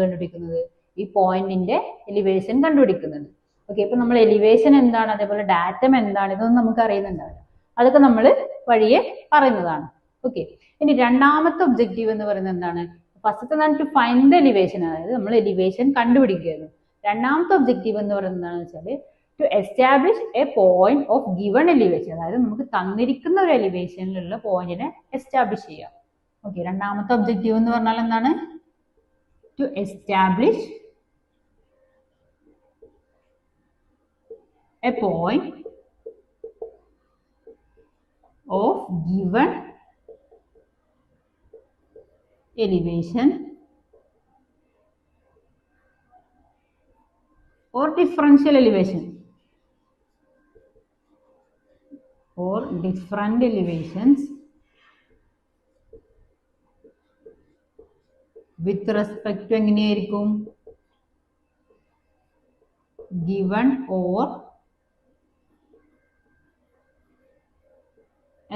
കണ്ടുപിടിക്കുന്നത്? ഈ പോയിന്റിന്റെ എലിവേഷൻ കണ്ടുപിടിക്കുന്നത്. ഓക്കെ, ഇപ്പൊ നമ്മൾ എലിവേഷൻ എന്താണ്, അതേപോലെ ഡാറ്റം എന്താണ്, ഇതൊന്നും നമുക്ക് അറിയുന്നുണ്ടാവില്ല. അതൊക്കെ നമ്മൾ വഴിയെ പറയുന്നതാണ്. ഓക്കെ, ഇനി രണ്ടാമത്തെ ഒബ്ജക്റ്റീവ് എന്ന് പറയുന്നത് എന്താണ്? ഫസ്റ്റത്തെ എന്താണ്? ടു ഫൈൻഡ് ദ എലിവേഷൻ, അതായത് നമ്മൾ എലിവേഷൻ കണ്ടുപിടിക്കുകയായിരുന്നു. രണ്ടാമത്തെ ഒബ്ജക്റ്റീവ് എന്ന് പറയുന്നത് എന്താണെന്ന് വെച്ചാൽ to establish a point of given elevation, അതായത് നമുക്ക് തന്നിരിക്കുന്ന ഒരു എലിവേഷനിലുള്ള പോയിന്റിനെ എസ്റ്റാബ്ലിഷ് ചെയ്യാം. ഓക്കെ, രണ്ടാമത്തെ ഒബ്ജക്റ്റീവ് എന്ന് പറഞ്ഞാൽ എന്താണ്? To establish a point of given elevation or differential elevation or different elevations with respect to എങ്ങനെയായിരിക്കും? given or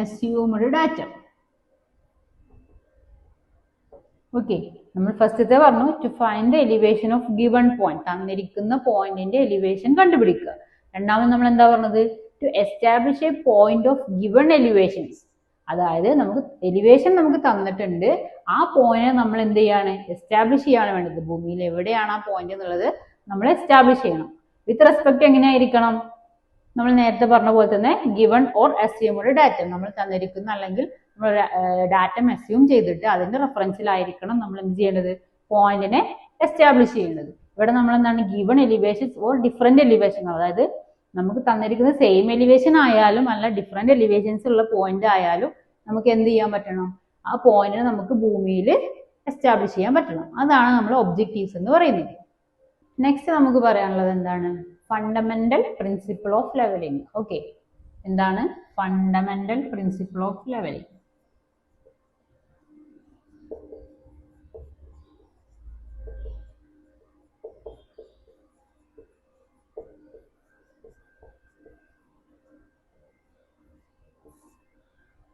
assumed data. Okay, നമ്മൾ ഫസ്റ്റത്തെ പറഞ്ഞു to find the elevation of given point, തന്നിരിക്കുന്ന പോയിന്റിന്റെ എലിവേഷൻ കണ്ടുപിടിക്കുക. രണ്ടാമത് നമ്മൾ എന്താ പറഞ്ഞത്? To establish a point of given elevations, അതായത് നമുക്ക് എലിവേഷൻ നമുക്ക് തന്നിട്ടുണ്ട്, ആ പോയിന്റ് നമ്മൾ എന്ത് ചെയ്യാണ്? എസ്റ്റാബ്ലിഷ് ചെയ്യാണ് വേണ്ടത്. ഭൂമിയിൽ എവിടെയാണ് ആ പോയിന്റ് എന്നുള്ളത് നമ്മൾ എസ്റ്റാബ്ലിഷ് ചെയ്യണം. വിത്ത് റെസ്പെക്ട് എങ്ങനെയായിരിക്കണം? നമ്മൾ നേരത്തെ പറഞ്ഞ പോലെ തന്നെ ഗിവൺ ഓർ അസ്യൂംഡ് ഡാറ്റ, നമ്മൾ തന്നിരിക്കുന്ന അല്ലെങ്കിൽ നമ്മൾ ഡാറ്റ അസ്യൂം ചെയ്തിട്ട് അതിന്റെ റെഫറൻസിലായിരിക്കണം നമ്മൾ എന്ത് ചെയ്യേണ്ടത്? പോയിന്റിനെ എസ്റ്റാബ്ലിഷ് ചെയ്യേണ്ടത്. ഇവിടെ നമ്മൾ എന്താണ്? Given elevations or different elevation, അതായത് നമുക്ക് തന്നിരിക്കുന്ന സെയിം എലിവേഷൻ ആയാലും അല്ല ഡിഫറെന്റ് എലിവേഷൻസ് ഉള്ള പോയിന്റ് ആയാലും നമുക്ക് എന്ത് ചെയ്യാൻ പറ്റണം? ആ പോയിന്റിനെ നമുക്ക് ഭൂമിയിൽ എസ്റ്റാബ്ലിഷ് ചെയ്യാൻ പറ്റണം. അതാണ് നമ്മൾ ഒബ്ജക്റ്റീവ്സ് എന്ന് പറയുന്നത്. നെക്സ്റ്റ് നമുക്ക് പറയാനുള്ളത് എന്താണ്? Fundamental principle of levelling. Okay, എന്താണ് ഫണ്ടമെന്റൽ പ്രിൻസിപ്പിൾ ഓഫ് ലെവലിംഗ്?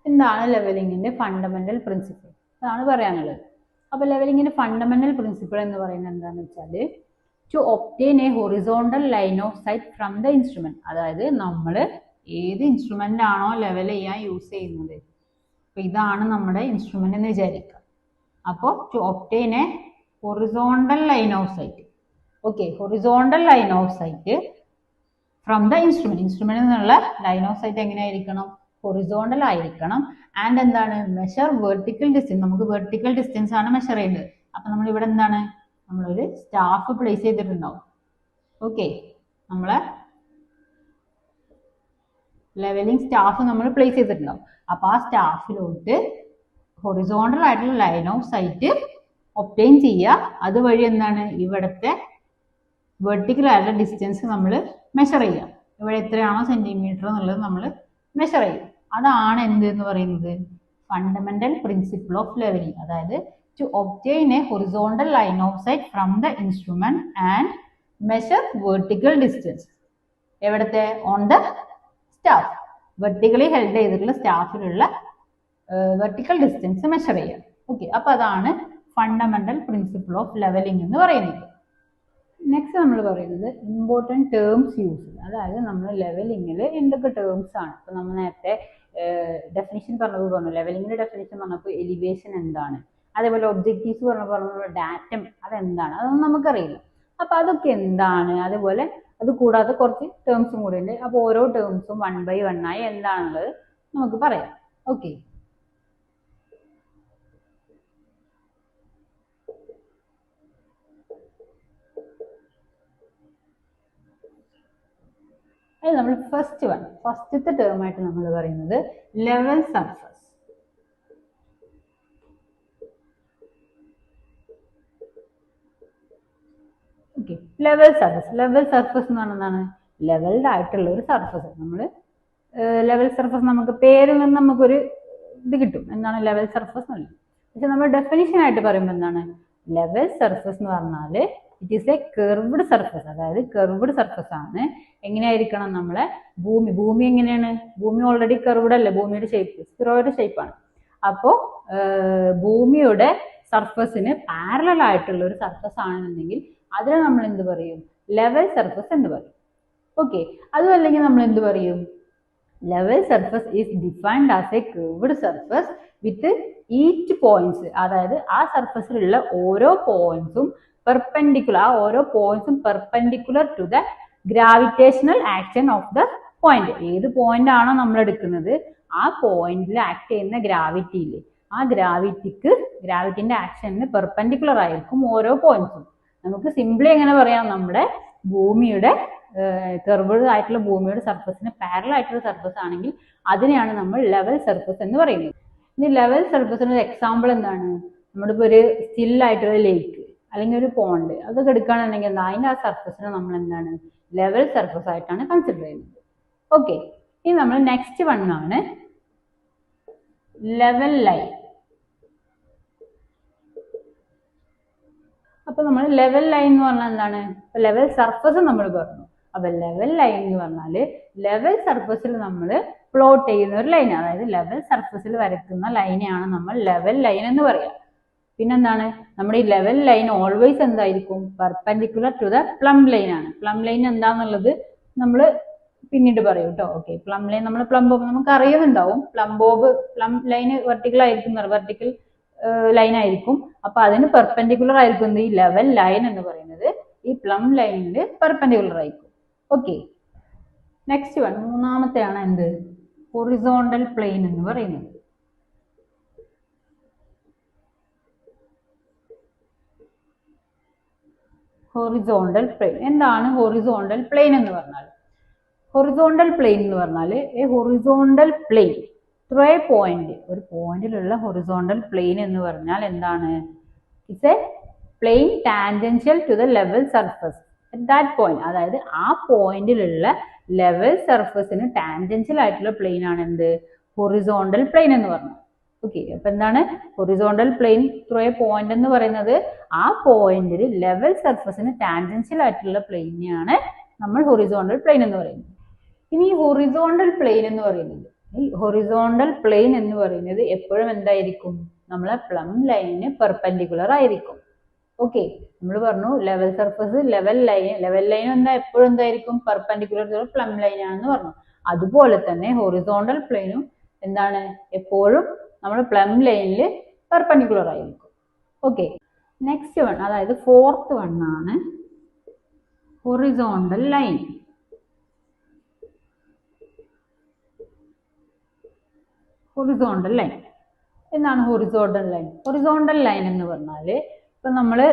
എന്താണ് ലെവലിംഗിന്റെ ഫണ്ടമെന്റൽ പ്രിൻസിപ്പിൾ? അതാണ് പറയാനുള്ളത്. അപ്പൊ ലെവലിംഗിന്റെ ഫണ്ടമെന്റൽ പ്രിൻസിപ്പിൾ എന്ന് പറയുന്നത് എന്താണെന്ന് വെച്ചാൽ to obtain a horizontal line of sight from the instrument, അതായത് നമ്മൾ ഏത് ഇൻസ്ട്രുമെന്റ് ആണോ ലെവൽ ചെയ്യാൻ യൂസ് ചെയ്യുന്നത്, അപ്പൊ ഇതാണ് നമ്മുടെ ഇൻസ്ട്രുമെന്റ് എന്ന് വിചാരിക്കുക. അപ്പോൾ to obtain a horizontal line of sight. Okay, horizontal line of sight from the instrument, ഇൻസ്ട്രുമെന്റിൽ നിന്നുള്ള ലൈൻ ഓഫ് സൈറ്റ് എങ്ങനെയായിരിക്കണം? ഹൊറിസോണ്ടൽ ആയിരിക്കണം. ആൻഡ് എന്താണ്? മെഷർ വെർട്ടിക്കൽ ഡിസ്റ്റൻസ്, നമുക്ക് വെർട്ടിക്കൽ ഡിസ്റ്റൻസ് ആണ് മെഷർ ചെയ്യേണ്ടത്. അപ്പൊ നമ്മൾ ഇവിടെ എന്താണ്? നമ്മളൊരു സ്റ്റാഫ് പ്ലേസ് ചെയ്തിട്ടുണ്ടാവും. ഓക്കെ, നമ്മളെ ലെവലിംഗ് സ്റ്റാഫ് നമ്മൾ പ്ലേസ് ചെയ്തിട്ടുണ്ടാവും. അപ്പൊ ആ സ്റ്റാഫിലോട്ട് ഹൊറിസോണ്ടൽ ആയിട്ടുള്ള ലൈൻ ഓഫ് സൈറ്റ് ഒബ്റ്റെയിൻ ചെയ്യുക. അതുവഴി എന്താണ്? ഇവിടുത്തെ വെർട്ടിക്കൽ ആയിട്ടുള്ള ഡിസ്റ്റൻസ് നമ്മൾ മെഷർ ചെയ്യുക. ഇവിടെ എത്രയാണോ സെന്റിമീറ്റർ എന്നുള്ളത് നമ്മൾ മെഷർ ചെയ്യും. അതാണ് എന്ത് എന്ന് പറയുന്നത്? ഫണ്ടമെന്റൽ പ്രിൻസിപ്പിൾ ഓഫ് ലെവലിംഗ്, അതായത് to obtain a horizontal line of sight from the instrument and measure vertical distance. എവിടത്തെ? On the staff, vertically held ചെയ്തിട്ടുള്ള സ്റ്റാഫിലുള്ള വെർട്ടിക്കൽ ഡിസ്റ്റൻസ് മെഷർ ചെയ്യുക. ഓക്കെ, അപ്പൊ അതാണ് ഫണ്ടമെന്റൽ പ്രിൻസിപ്പിൾ ഓഫ് ലെവലിംഗ് എന്ന് പറയുന്നത്. Next നമ്മൾ പറയുന്നത് ഇമ്പോർട്ടൻറ്റ് ടേംസ് യൂസ്, അതായത് നമ്മൾ ലെവലിംഗിൽ എന്തൊക്കെ ടേംസ് ആണ്. ഇപ്പൊ നമ്മൾ നേരത്തെ ഡെഫിനിഷൻ പറഞ്ഞു, ലെവലിംഗിന്റെ ഡെഫിനിഷൻ പറഞ്ഞപ്പോൾ എലിവേഷൻ എന്താണ്, അതേപോലെ ഒബ്ജക്റ്റീവ്സ് പറഞ്ഞപ്പോൾ ഡാറ്റം അതെന്താണ്, അതൊന്നും നമുക്കറിയില്ല. അപ്പൊ അതൊക്കെ എന്താണ്, അതുപോലെ അത് കൂടാതെ കുറച്ച് ടേംസും കൂടി ഉണ്ട്. അപ്പോൾ ഓരോ ടേംസും 1 by 1 ആയി എന്താണുള്ളത് നമുക്ക് പറയാം. ഓക്കെ, അത് നമ്മൾ ഫസ്റ്റത്തെ ടേം ആയിട്ട് നമ്മൾ പറയുന്നത് level surface. Okay, level surface എന്ന് പറഞ്ഞാൽ ലെവൽഡ് ആയിട്ടുള്ള ഒരു സർഫസ്. നമ്മൾ ലെവൽ സർഫസ് നമുക്ക് പേരിൽ നിന്ന് നമുക്കൊരു ഇത് കിട്ടും, എന്താണ് ലെവൽ സർഫസ് എന്നുള്ളത്. പക്ഷെ നമ്മൾ ഡെഫിനിഷൻ ആയിട്ട് പറയുമ്പോൾ എന്താണ് ലെവൽ സർഫസ് എന്ന് പറഞ്ഞാൽ it is A curved surface, അതായത് കർവ്ഡ് സർഫസ് ആണ്. എങ്ങനെയായിരിക്കണം? നമ്മളെ ഭൂമി എങ്ങനെയാണ്? ഭൂമി ഓൾറെഡി കർവ്ഡ് അല്ലേ, ഭൂമിയുടെ ഷേപ്പ് സ്ഫിറോയിഡ് ഷേപ്പാണ്. അപ്പോൾ ഭൂമിയുടെ സർഫസിന് പാരലൽ ആയിട്ടുള്ള ഒരു സർഫസ് ആണെന്നുണ്ടെങ്കിൽ അതിനെ നമ്മൾ എന്ത് പറയും? ലെവൽ സർഫസ് എന്ന് പറയും. ഓക്കെ, അതും അല്ലെങ്കിൽ നമ്മൾ എന്ത് പറയും? Level surface is defined as a curved surface with each points. അതായത് ആ സർഫസിലുള്ള ഓരോ പോയിന്റ്സും പെർപെൻഡിക്കുലർ, ആ ഓരോ പോയിന്റ്സും perpendicular to the gravitational action of the point. ഏത് പോയിന്റ് ആണോ നമ്മൾ എടുക്കുന്നത് ആ പോയിന്റിൽ ആക്ട് ചെയ്യുന്ന ഗ്രാവിറ്റിയില്ലേ, ആ ഗ്രാവിറ്റിന്റെ ആക്ഷന് പെർപെൻഡിക്കുലർ ആയിരിക്കും ഓരോ പോയിന്റ്സും. നമുക്ക് സിംപ്ലി എങ്ങനെ പറയാം? നമ്മുടെ ഭൂമിയുടെ കർവ്ഡ് ആയിട്ടുള്ള ഭൂമിയുടെ സർഫസിന് പാരലൽ ആയിട്ടുള്ള സർഫസ് ആണെങ്കിൽ അതിനെയാണ് നമ്മൾ ലെവൽ സർഫസ് എന്ന് പറയുന്നത്. ഇനി ലെവൽ സർഫസിന് ഒരു എക്സാമ്പിൾ എന്താണ്? നമ്മുടെ ഇപ്പോൾ ഒരു സ്റ്റിൽ ആയിട്ടുള്ള ലേക്ക് അല്ലെങ്കിൽ ഒരു പോണ്ട് അതൊക്കെ എടുക്കുകയാണെന്നുണ്ടെങ്കിൽ അതിൻ്റെ ആ സർഫസിനെ നമ്മൾ എന്താണ്? ലെവൽ സർഫസ് ആയിട്ടാണ് കൺസിഡർ ചെയ്യുന്നത്. ഓക്കെ, ഇനി നമ്മൾ നെക്സ്റ്റ് വൺ ആണ് ലെവൽ ലൈൻ. അപ്പൊ നമ്മൾ ലെവൽ ലൈൻ എന്ന് പറഞ്ഞാൽ എന്താണ്? ലെവൽ സർഫസ് നമ്മൾ പറഞ്ഞു. അപ്പൊ ലെവൽ ലൈൻ എന്ന് പറഞ്ഞാല് ലെവൽ സർഫസിൽ നമ്മൾ പ്ലോട്ട് ചെയ്യുന്ന ഒരു ലൈൻ, അതായത് ലെവൽ സർഫസിൽ വരയ്ക്കുന്ന ലൈനെയാണ് നമ്മൾ ലെവൽ ലൈൻ എന്ന് പറയാം. പിന്നെന്താണ്? നമ്മുടെ ഈ ലെവൽ ലൈൻ ഓൾവേസ് എന്തായിരിക്കും? Perpendicular to the plumb line ആണ്. പ്ലം ലൈൻ എന്താന്നുള്ളത് നമ്മൾ പിന്നീട് പറയും കേട്ടോ. ഓക്കെ, പ്ലം ലൈൻ നമ്മൾ പ്ലം ബോബ് നമുക്ക് അറിയുന്നുണ്ടാവും. പ്ലം ലൈൻ വെർട്ടിക്കൽ ആയിരിക്കും, വെർട്ടിക്കൽ ലൈൻ ആയിരിക്കും. അപ്പൊ അതിന് പെർപെൻഡിക്കുലർ ആയിരിക്കും ഈ ലെവൽ ലൈൻ എന്ന് പറയുന്നത്. ഈ പ്ലം ലൈനിൽ പെർപെൻഡിക്കുലർ ആയിരിക്കും. ഓക്കെ, നെക്സ്റ്റ് വൺ മൂന്നാമത്തെയാണ് എന്ത്? ഹൊറിസോണ്ടൽ പ്ലെയിൻ എന്ന് പറയുന്നത്. ഹൊറിസോണ്ടൽ പ്ലെയിൻ എന്താണ്? ഹൊറിസോണ്ടൽ പ്ലെയിൻ എന്ന് പറഞ്ഞാൽ ഹൊറിസോണ്ടൽ പ്ലെയിൻ എന്ന് പറഞ്ഞാൽ a horizontal plane through a point, ഒരു പോയിന്റിലുള്ള ഹൊറിസോണ്ടൽ പ്ലെയിൻ എന്ന് പറഞ്ഞാൽ എന്താണ്? It's a plane tangential to the level surface at that point. അതായത് ആ പോയിന്റിലുള്ള ലെവൽ സർഫസിന് ടാൻജൻഷ്യൽ ആയിട്ടുള്ള പ്ലെയിൻ ആണ് എന്ത്? ഹൊറിസോണ്ടൽ പ്ലെയിൻ എന്ന് പറഞ്ഞാൽ. ഓക്കെ, അപ്പൊ എന്താണ് horizontal plane through a point എന്ന് പറയുന്നത്? ആ പോയിന്റിൽ ലെവൽ സർഫസിന് ടാൻജൻഷ്യൽ ആയിട്ടുള്ള പ്ലെയിനെയാണ് നമ്മൾ ഹൊറിസോണ്ടൽ പ്ലെയിൻ എന്ന് പറയുന്നത്. ഇനി ഈ ഹൊറിസോണ്ടൽ പ്ലെയിൻ എന്ന് പറയുന്നത് എപ്പോഴും എന്തായിരിക്കും? നമ്മളെ പ്ലം ലൈനിന് പെർപെൻഡിക്കുലർ ആയിരിക്കും. ഓക്കെ, നമ്മൾ പറഞ്ഞു ലെവൽ സർഫസ് ലെവൽ ലൈൻ എന്താ എപ്പോഴും എന്തായിരിക്കും? പെർപെൻഡിക്കുലർ ടു പ്ലം ലൈൻ ആണെന്ന് പറഞ്ഞു. അതുപോലെ തന്നെ ഹൊറിസോണ്ടൽ പ്ലെയിനും എന്താണ്? എപ്പോഴും നമ്മൾ പ്ലം ലൈനിൽ പെർപെൻഡിക്കുലർ ആയിരിക്കും. ഓക്കെ, നെക്സ്റ്റ് വൺ, അതായത് ഫോർത്ത് വൺ ആണ് ഹൊറിസോണ്ടൽ ലൈൻ. ഹൊറിസോണ്ടൽ ലൈൻ എന്താണ്? ഹൊറിസോണ്ടൽ ലൈൻ എന്ന് പറഞ്ഞാല് ഇപ്പൊ നമ്മള്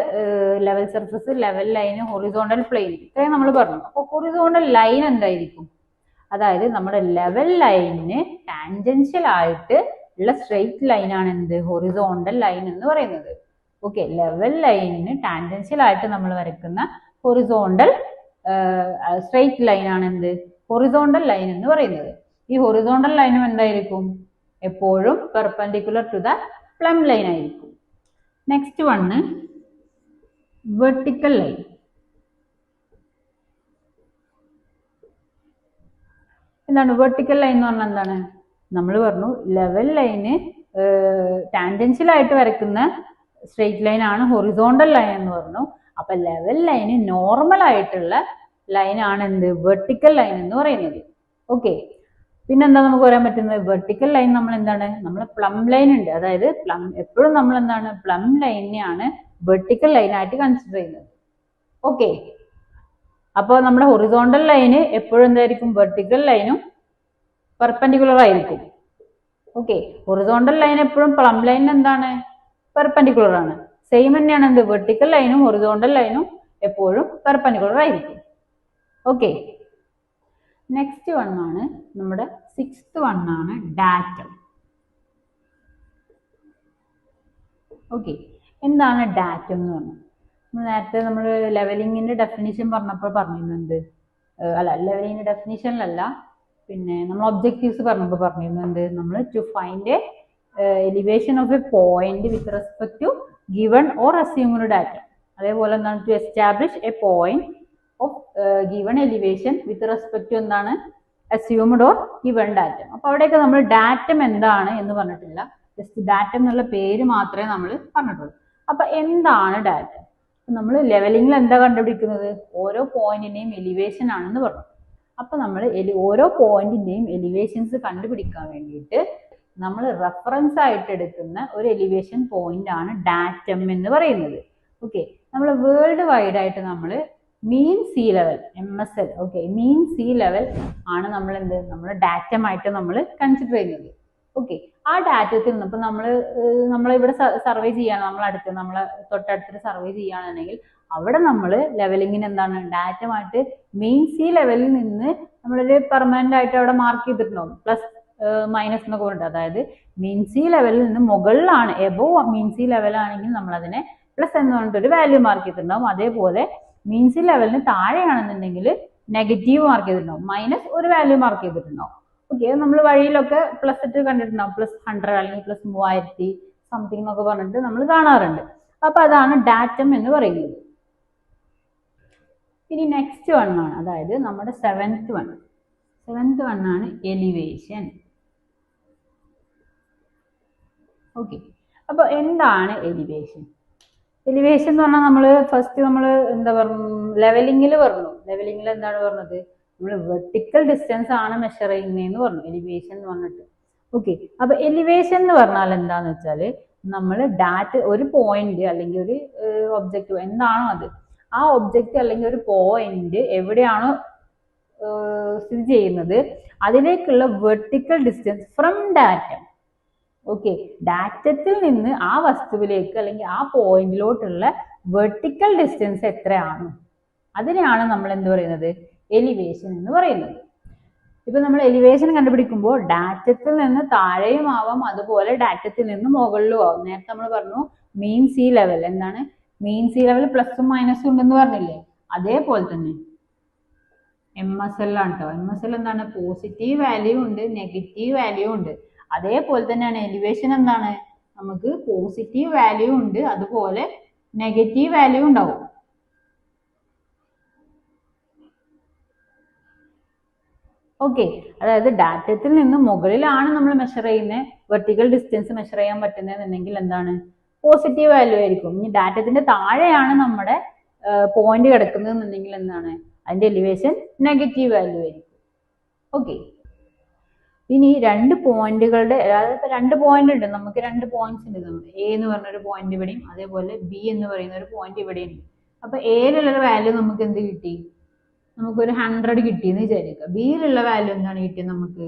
level surface, level line, horizontal plane ഇത്രയും നമ്മൾ പറഞ്ഞു. അപ്പൊ ഹൊറിസോണ്ടൽ ലൈൻ എന്തായിരിക്കും? അതായത് നമ്മുടെ ലെവൽ ലൈനിന് ടാൻജൻഷ്യൽ ആയിട്ട് ഉള്ള സ്ട്രെയിറ്റ് ലൈൻ ആണ് എന്ത്? ഹൊറിസോണ്ടൽ ലൈൻ എന്ന് പറയുന്നത്. ഓക്കെ, ലെവൽ ലൈനിന് ടാൻജൻഷ്യൽ ആയിട്ട് നമ്മൾ വരയ്ക്കുന്ന ഹൊറിസോണ്ടൽ സ്ട്രെയിറ്റ് ലൈൻ ആണ് എന്ത്? ഹൊറിസോണ്ടൽ ലൈൻ എന്ന് പറയുന്നത്. ഈ ഹൊറിസോണ്ടൽ ലൈനും എന്തായിരിക്കും? എപ്പോഴും perpendicular to the plumb line ആയിരിക്കും. Next one vertical line. എന്താണ് വെർട്ടിക്കൽ ലൈൻ എന്ന് പറഞ്ഞാൽ? എന്താണ്? നമ്മൾ പറഞ്ഞു ലെവൽ ലൈന് ടാൻജൻഷ്യൽ ആയിട്ട് വരയ്ക്കുന്ന സ്ട്രെയിറ്റ് ലൈൻ ആണ് ഹൊറിസോണ്ടൽ ലൈൻ എന്ന് പറഞ്ഞു. അപ്പൊ ലെവൽ ലൈന് നോർമൽ ആയിട്ടുള്ള ലൈൻ ആണ് എന്ത്? വെർട്ടിക്കൽ ലൈൻ എന്ന് പറയുന്നത്. ഓക്കെ, പിന്നെന്താ നമുക്ക് പറയാൻ പറ്റുന്നത്? വെർട്ടിക്കൽ ലൈൻ നമ്മൾ എന്താണ്? നമ്മൾ പ്ലം ലൈൻ ഉണ്ട്, അതായത് എപ്പോഴും നമ്മൾ എന്താണ്? പ്ലം ലൈനെയാണ് വെർട്ടിക്കൽ ലൈൻ ആയിട്ട് കൺസിഡർ ചെയ്യുന്നത്. ഓക്കെ, അപ്പോൾ നമ്മുടെ ഹൊറിസോണ്ടൽ ലൈന് എപ്പോഴും എന്തായിരിക്കും? വെർട്ടിക്കൽ ലൈനും പെർപെൻഡിക്കുലർ ആയിരിക്കും. ഓക്കെ, ഹൊറിസോണ്ടൽ ലൈൻ എപ്പോഴും പ്ലം ലൈനിന് എന്താണ്? പെർപെൻഡിക്കുലർ ആണ്. സെയിം തന്നെയാണ് എന്ത്? വെർട്ടിക്കൽ ലൈനും ഹൊറിസോണ്ടൽ ലൈനും എപ്പോഴും പെർപെൻഡിക്കുലർ ആയിരിക്കും. ഓക്കെ, നെക്സ്റ്റ് വൺ ആണ് നമ്മുടെ സിക്സ്ത് വൺ ആണ് ഡാറ്റം. ഓക്കെ, എന്താണ് ഡാറ്റം എന്ന് പറഞ്ഞാൽ? നേരത്തെ നമ്മൾ ലെവലിങ്ങിന്റെ ഡെഫിനിഷൻ പറഞ്ഞപ്പോൾ പറഞ്ഞിരുന്നുണ്ട്, അല്ല ലെവലിങ്ങിന്റെ ഡെഫിനിഷനിലല്ല, പിന്നെ നമ്മൾ ഒബ്ജക്റ്റീവ്സ് പറഞ്ഞപ്പോൾ പറഞ്ഞിരുന്നുണ്ട്, നമ്മൾ to find a elevation of a point with respect to given or assumed datum. അതേപോലെ എന്താണ്? To establish a point of given elevation with respect to എന്താണ്? Assumed or given datum. അപ്പൊ അവിടെയൊക്കെ നമ്മൾ ഡാറ്റം എന്താണ് എന്ന് പറഞ്ഞിട്ടില്ല, ജസ്റ്റ് ഡാറ്റം എന്നുള്ള പേര് മാത്രമേ നമ്മൾ പറഞ്ഞിട്ടുള്ളൂ. അപ്പൊ എന്താണ് ഡാറ്റ? നമ്മൾ ലെവലിംഗിൽ എന്താ കണ്ടുപിടിക്കുന്നത്? ഓരോ പോയിന്റിന്റെയും എലിവേഷൻ ആണെന്ന് പറഞ്ഞു. അപ്പൊ നമ്മൾ ഓരോ പോയിന്റിന്റെയും എലിവേഷൻസ് കണ്ടുപിടിക്കാൻ വേണ്ടിയിട്ട് നമ്മൾ റെഫറൻസ് ആയിട്ട് എടുക്കുന്ന ഒരു എലിവേഷൻ പോയിന്റ് ആണ് ഡാറ്റം എന്ന് പറയുന്നത്. ഓക്കെ, നമ്മൾ വേൾഡ് വൈഡ് ആയിട്ട് നമ്മൾ മീൻ സീ ലെവൽ MSL, ഓക്കെ, മീൻ സീ ലെവൽ ആണ് നമ്മൾ നമ്മൾ ഡാറ്റമായിട്ട് നമ്മൾ കൺസിഡർ ചെയ്യുന്നത്. ഓക്കെ, ആ ഡാറ്റത്തിൽ നിന്ന് ഇപ്പൊ നമ്മളിവിടെ സർവേ ചെയ്യാണ്, നമ്മളെ തൊട്ടടുത്തൊരു സർവേ ചെയ്യുകയാണെങ്കിൽ അവിടെ നമ്മൾ ലെവലിങ്ങിന് എന്താണ് ഡാറ്റമായിട്ട് മെയിൻ സീ ലെവലിൽ നിന്ന് നമ്മളൊരു പെർമനന്റ് ആയിട്ട് അവിടെ മാർക്ക് ചെയ്തിട്ടുണ്ടാവും, പ്ലസ് മൈനസ് എന്നൊക്കെ പറഞ്ഞിട്ട്. അതായത് മീൻ സീ ലെവലിൽ നിന്ന് മുകളിലാണ്, എബോവ് മീൻ സീ ലെവൽ ആണെങ്കിൽ നമ്മൾ അതിനെ പ്ലസ് എന്ന് പറഞ്ഞിട്ടൊരു വാല്യൂ മാർക്ക് ചെയ്തിട്ടുണ്ടാവും. അതേപോലെ മീൻ സീ ലെവലിന് താഴെയാണെന്നുണ്ടെങ്കിൽ നെഗറ്റീവ് മാർക്ക് ചെയ്തിട്ടുണ്ടാവും, മൈനസ് ഒരു വാല്യൂ മാർക്ക് ചെയ്തിട്ടുണ്ടാവും. ഓക്കെ, നമ്മൾ വഴിയിലൊക്കെ പ്ലസ് ഇട്ട് കണ്ടിട്ടുണ്ടാവും, +100 അല്ലെങ്കിൽ +3000 സംതിങ് എന്നൊക്കെ പറഞ്ഞിട്ട് നമ്മൾ കാണാറുണ്ട്. അപ്പൊ അതാണ് ഡാറ്റം എന്ന് പറയുന്നത്. ഇനി നെക്സ്റ്റ് വൺ ആണ്, അതായത് നമ്മുടെ സെവൻത്ത് വൺ ആണ് എലിവേഷൻ. ഓക്കെ, അപ്പൊ എന്താണ് എലിവേഷൻ? എലിവേഷൻ എന്ന് പറഞ്ഞാൽ നമ്മൾ ഫസ്റ്റ് എന്താ പറഞ്ഞു, ലെവലിംഗിൽ പറഞ്ഞു. ലെവലിംഗിൽ എന്താണ് പറഞ്ഞത്? നമ്മൾ വെർട്ടിക്കൽ ഡിസ്റ്റൻസ് ആണ് മെഷർ ചെയ്യുന്നതെന്ന് പറഞ്ഞു എലിവേഷൻ എന്ന് പറഞ്ഞിട്ട്. ഓക്കെ, അപ്പൊ എലിവേഷൻ എന്ന് പറഞ്ഞാൽ എന്താന്ന് വെച്ചാല് നമ്മൾ ഒരു പോയിന്റ് അല്ലെങ്കിൽ ഒരു ഒബ്ജക്റ്റ് എന്താണോ അത്, ആ ഒബ്ജക്റ്റ് അല്ലെങ്കിൽ ഒരു പോയിന്റ് എവിടെയാണോ സ്ഥിതി ചെയ്യുന്നത് അതിലേക്കുള്ള vertical distance from datum. Okay, ഡാറ്റത്തിൽ നിന്ന് ആ വസ്തുവിലേക്ക് അല്ലെങ്കിൽ ആ പോയിന്റിലോട്ടുള്ള വെർട്ടിക്കൽ ഡിസ്റ്റൻസ് എത്രയാണ്, അതിനെയാണ് നമ്മൾ എന്ത് പറയുന്നത്? എലിവേഷൻ എന്ന് പറയുന്നത്. ഇപ്പൊ നമ്മൾ എലിവേഷൻ കണ്ടുപിടിക്കുമ്പോൾ ഡാറ്റത്തിൽ നിന്ന് താഴെയും ആവാം, അതുപോലെ ഡാറ്റത്തിൽ നിന്ന് മുകളിലും ആവാം. നേരത്തെ നമ്മൾ പറഞ്ഞു മീൻ സീ ലെവൽ, എന്താണ് മീൻ സീ ലെവൽ പ്ലസും മൈനസും ഉണ്ടെന്ന് പറഞ്ഞില്ലേ, അതേപോലെ തന്നെ MSL ആണ് കേട്ടോ. MSL എന്താണ്? പോസിറ്റീവ് വാല്യൂ ഉണ്ട്, നെഗറ്റീവ് വാല്യൂ ഉണ്ട്. അതേപോലെ തന്നെയാണ് എലിവേഷൻ എന്താണ്? നമുക്ക് പോസിറ്റീവ് വാല്യൂ ഉണ്ട്, അതുപോലെ നെഗറ്റീവ് വാല്യൂ ഉണ്ടാവും. ഓക്കെ, അതായത് ഡാറ്റത്തിൽ നിന്ന് മുകളിലാണ് നമ്മൾ മെഷർ ചെയ്യുന്നത്, വെർട്ടിക്കൽ ഡിസ്റ്റൻസ് മെഷർ ചെയ്യാൻ പറ്റുന്നതെന്നുണ്ടെങ്കിൽ എന്താണ്? പോസിറ്റീവ് വാല്യൂ ആയിരിക്കും. ഇനി ഡാറ്റത്തിന്റെ താഴെയാണ് നമ്മുടെ പോയിന്റ് കിടക്കുന്നത് എന്നുണ്ടെങ്കിൽ എന്താണ്? അതിന്റെ എലിവേഷൻ നെഗറ്റീവ് വാല്യൂ ആയിരിക്കും. ഓക്കെ, ഇനി രണ്ട് പോയിന്റുകളുടെ, അതായത് രണ്ട് പോയിന്റ് ഉണ്ട്, നമുക്ക് രണ്ട് പോയിന്റ്സ് ഉണ്ട്. നമ്മൾ A എന്ന് പറഞ്ഞൊരു പോയിന്റ് ഇവിടെയും അതേപോലെ B എന്ന് പറയുന്ന ഒരു പോയിന്റ് ഇവിടെയും ഉണ്ട്. അപ്പൊ എയിലുള്ള വാല്യൂ നമുക്ക് എന്ത് കിട്ടി? നമുക്കൊരു 100 കിട്ടിയെന്ന് വിചാരിക്കുക. ബിയിലുള്ള വാല്യൂ എന്താണ് കിട്ടിയത്? നമുക്ക്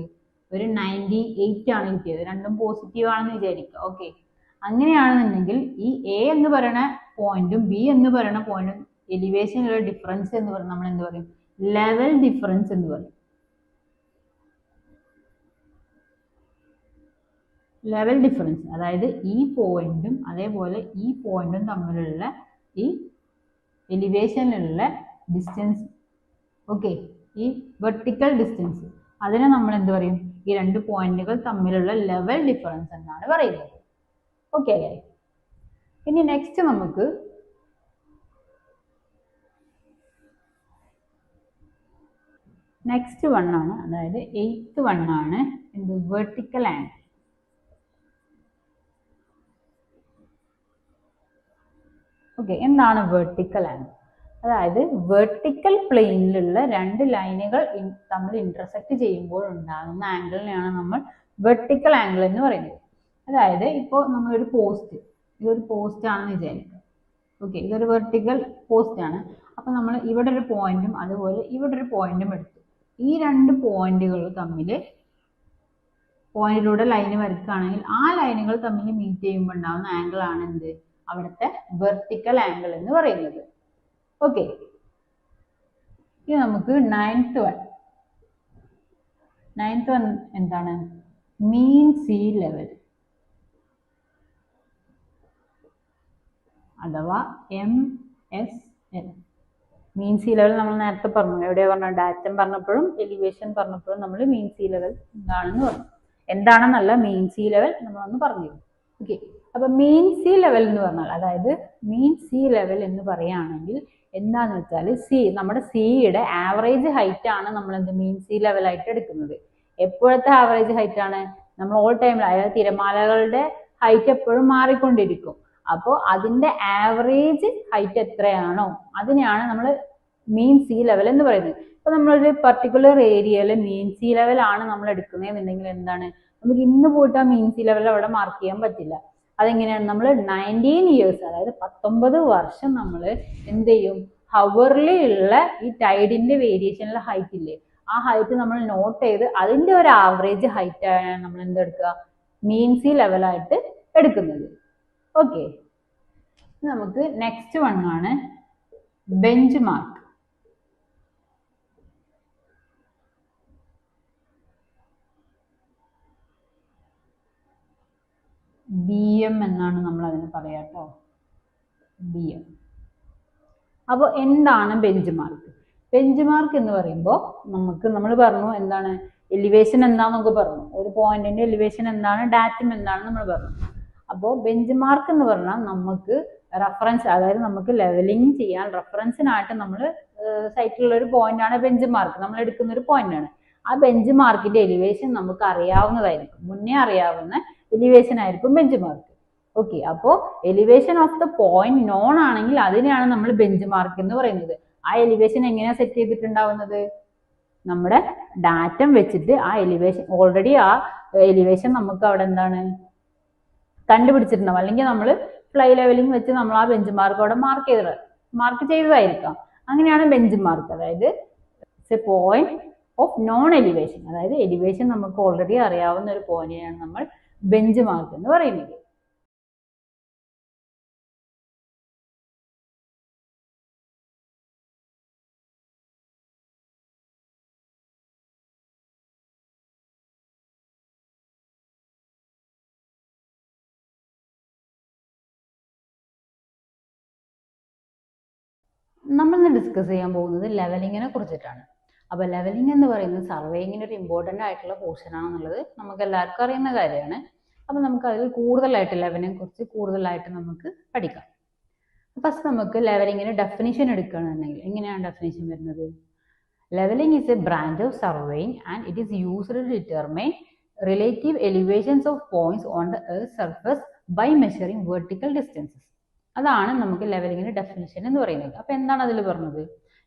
ഒരു 98 ആണ് കിട്ടിയത്. രണ്ടും പോസിറ്റീവ് ആണെന്ന് വിചാരിക്കുക. ഓക്കെ, അങ്ങനെയാണെന്നുണ്ടെങ്കിൽ ഈ A എന്ന് പറയുന്ന പോയിന്റും B എന്ന് പറയുന്ന പോയിന്റും എലിവേഷനുള്ള ഡിഫറൻസ് എന്ന് പറഞ്ഞാൽ നമ്മൾ എന്ത് പറയും? ലെവൽ ഡിഫറൻസ് എന്ന് പറയും. ലെവൽ ഡിഫറൻസ്, അതായത് ഈ പോയിന്റും അതേപോലെ ഈ പോയിന്റും തമ്മിലുള്ള ഈ എലിവേഷനിലുള്ള ഡിസ്റ്റൻസ്, ഓക്കെ, ഈ വെർട്ടിക്കൽ ഡിസ്റ്റൻസ്, അതിനെ നമ്മൾ എന്ത് പറയും? ഈ രണ്ട് പോയിന്റുകൾ തമ്മിലുള്ള ലെവൽ ഡിഫറൻസ് എന്നാണ് പറയുന്നത്. ഓക്കെ അല്ലേ? ഇനി നെക്സ്റ്റ് നമുക്ക് നെക്സ്റ്റ് വൺ ആണ്, അതായത് 8th വൺ ആണ് എന്ത്? Vertical angle. ഓക്കെ, എന്താണ് വെർട്ടിക്കൽ ആംഗിൾ? അതായത് വെർട്ടിക്കൽ പ്ലെയിനിലുള്ള രണ്ട് ലൈനുകൾ തമ്മിൽ ഇന്റർസെക്ട് ചെയ്യുമ്പോൾ ഉണ്ടാകുന്ന ആംഗിളിനെയാണ് നമ്മൾ വെർട്ടിക്കൽ ആംഗിൾ എന്ന് പറയുന്നത്. അതായത് ഇപ്പോൾ നമ്മളൊരു പോസ്റ്റ്, ഇതൊരു പോസ്റ്റ് ആണെന്ന് വിചാരിക്കുക. ഓക്കെ, ഇതൊരു വെർട്ടിക്കൽ പോസ്റ്റ് ആണ്. അപ്പൊ നമ്മൾ ഇവിടെ ഒരു പോയിന്റും അതുപോലെ ഇവിടെ ഒരു പോയിന്റും എടുത്തു. ഈ രണ്ട് പോയിന്റുകൾ തമ്മിൽ പോയിന്റിലൂടെ ലൈന് വരയ്ക്കുകയാണെങ്കിൽ ആ ലൈനുകൾ തമ്മിൽ മീറ്റ് ചെയ്യുമ്പോൾ ഉണ്ടാകുന്ന ആംഗിൾ ആണ് എന്ത്? അവിടുത്തെ വെർട്ടിക്കൽ ആംഗിൾ എന്ന് പറയുന്നത്. ഓക്കെ, ഇനി നമുക്ക് 9th വൺ എന്താണ്? മീൻ സീ ലെവൽ അഥവാ MSL. മീൻ സീ ലെവൽ നമ്മൾ നേരത്തെ പറഞ്ഞു, എവിടെയാ പറഞ്ഞ? ഡാറ്റം പറഞ്ഞപ്പോഴും എലിവേഷൻ പറഞ്ഞപ്പോഴും നമ്മൾ മീൻ സീ ലെവൽ എന്താണെന്ന് പറഞ്ഞു. എന്താണെന്നല്ല, മീൻ സീ ലെവൽ നമ്മളൊന്ന് പറഞ്ഞു. ഓക്കെ, അപ്പൊ മീൻ സീ ലെവൽ എന്ന് പറഞ്ഞാൽ, അതായത് മീൻ സീ ലെവൽ എന്ന് പറയുകയാണെങ്കിൽ എന്താന്ന് വെച്ചാൽ നമ്മുടെ സീയുടെ ആവറേജ് ഹൈറ്റ് ആണ് നമ്മൾ എന്ത് മീൻ സീ ലെവൽ ആയിട്ട് എടുക്കുന്നത്. എപ്പോഴത്തെ ആവറേജ് ഹൈറ്റ് ആണ്? നമ്മൾ ഓൾ ടൈമിൽ, അതായത് തിരമാലകളുടെ ഹൈറ്റ് എപ്പോഴും മാറിക്കൊണ്ടിരിക്കും. അപ്പോൾ അതിന്റെ ആവറേജ് ഹൈറ്റ് എത്രയാണോ അതിനെയാണ് നമ്മൾ മീൻ സീ ലെവൽ എന്ന് പറയുന്നത്. ഇപ്പൊ നമ്മളൊരു പർട്ടിക്കുലർ ഏരിയയിൽ മീൻ സീ ലെവൽ ആണ് നമ്മൾ എടുക്കുന്നതെന്നുണ്ടെങ്കിൽ എന്താണ്, നമുക്ക് ഇന്ന് പോയിട്ട് ആ മീൻ സീ ലെവൽ അവിടെ മാർക്ക് ചെയ്യാൻ പറ്റില്ല. അതെങ്ങനെയാണ്, നമ്മൾ 19 ഇയേഴ്സ്, അതായത് 19 വർഷം നമ്മൾ എന്ത് ചെയ്യും, ഹവറിലുള്ള ഈ ടൈഡിന്റെ വേരിയേഷനിലെ ഹൈറ്റ് ഇല്ലേ, ആ ഹൈറ്റ് നമ്മൾ നോട്ട് ചെയ്ത് അതിന്റെ ഒരു ആവറേജ് ഹൈറ്റ് ആണ് നമ്മൾ എന്തെടുക്കുക, മീൻ സീ ലെവലായിട്ട് എടുക്കുന്നത്. ഓക്കെ, നമുക്ക് നെക്സ്റ്റ് വൺ ആണ് ബെഞ്ച് മാർക്ക്. BM എന്നാണ് നമ്മൾ അതിന് പറയാ കേട്ടോ, BM. അപ്പോൾ എന്താണ് ബെഞ്ച് മാർക്ക്? ബെഞ്ച് മാർക്ക് എന്ന് പറയുമ്പോൾ നമ്മൾ പറഞ്ഞു എന്താണ്, എലിവേഷൻ എന്താണെന്നൊക്കെ പറഞ്ഞു, ഒരു പോയിന്റിന്റെ എലിവേഷൻ എന്താണ്, ഡാറ്റം എന്താണ് നമ്മൾ പറഞ്ഞു. അപ്പോൾ ബെഞ്ച് മാർക്ക് എന്ന് പറഞ്ഞാൽ നമുക്ക് റെഫറൻസ്, അതായത് നമുക്ക് ലെവലിംഗ് ചെയ്യാൻ റെഫറൻസിനായിട്ട് നമ്മൾ സൈറ്റിലുള്ള ഒരു പോയിന്റ് ആണ് ബെഞ്ച് മാർക്ക്, നമ്മൾ എടുക്കുന്ന ഒരു പോയിന്റ് ആണ്. ആ ബെഞ്ച് മാർക്കിന്റെ എലിവേഷൻ നമുക്ക് അറിയാവുന്നതായിരിക്കും, മുന്നേ അറിയാവുന്ന എലിവേഷൻ ആയിരിക്കും ബെഞ്ച് മാർക്ക്. ഓക്കെ, അപ്പോൾ elevation of the point non ആണെങ്കിൽ അതിനെയാണ് നമ്മൾ ബെഞ്ച് മാർക്ക് എന്ന് പറയുന്നത്. ആ എലിവേഷൻ എങ്ങനെയാ സെറ്റ് ചെയ്തിട്ടുണ്ടാവുന്നത്, നമ്മുടെ ഡാറ്റം വെച്ചിട്ട് ആ എലിവേഷൻ, ഓൾറെഡി ആ എലിവേഷൻ നമുക്ക് അവിടെ എന്താണ് കണ്ടുപിടിച്ചിട്ടുണ്ടാവും, അല്ലെങ്കിൽ നമ്മൾ ഫ്ലൈ ലെവലിംഗ് വെച്ച് നമ്മൾ ആ ബെഞ്ച് മാർക്ക് അവിടെ മാർക്ക് ചെയ്തതായിരിക്കാം. അങ്ങനെയാണ് ബെഞ്ച് മാർക്ക്, അതായത് it's A point of non elevation, അതായത് എലിവേഷൻ നമുക്ക് ഓൾറെഡി അറിയാവുന്ന ഒരു പോയിന്റിനെയാണ് നമ്മൾ ബെഞ്ച് മാർക്ക് എന്ന് പറയുന്നത്. നമ്മൾ ഡിസ്കസ് ചെയ്യാൻ പോകുന്നത് ലെവലിങ്ങിനെ കുറിച്ചിട്ടാണ്. അപ്പോൾ ലെവലിംഗ് എന്ന് പറയുന്നത് സർവേയിങ്ങിന് ഒരു ഇമ്പോർട്ടൻ്റ് ആയിട്ടുള്ള പോർഷൻ ആണെന്നുള്ളത് നമുക്ക് എല്ലാവർക്കും അറിയുന്ന കാര്യമാണ്. അപ്പോൾ നമുക്ക് അതിൽ കൂടുതലായിട്ട് ലെവലിനെ കുറിച്ച് കൂടുതലായിട്ട് നമുക്ക് പഠിക്കാം. ഫസ്റ്റ് നമുക്ക് ലെവലിങ്ങിന് ഡെഫിനിഷൻ എടുക്കുകയാണെന്നുണ്ടെങ്കിൽ എങ്ങനെയാണ് ഡെഫിനിഷൻ വരുന്നത്? Levelling is a branch of surveying and it is used to determine relative elevations of points on the earth surface by measuring vertical distances. അതാണ് നമുക്ക് ലെവലിങ്ങിന്റെ ഡെഫിനിഷൻ എന്ന് പറയുന്നത്. അപ്പൊ എന്താണ് അതിൽ പറഞ്ഞത്?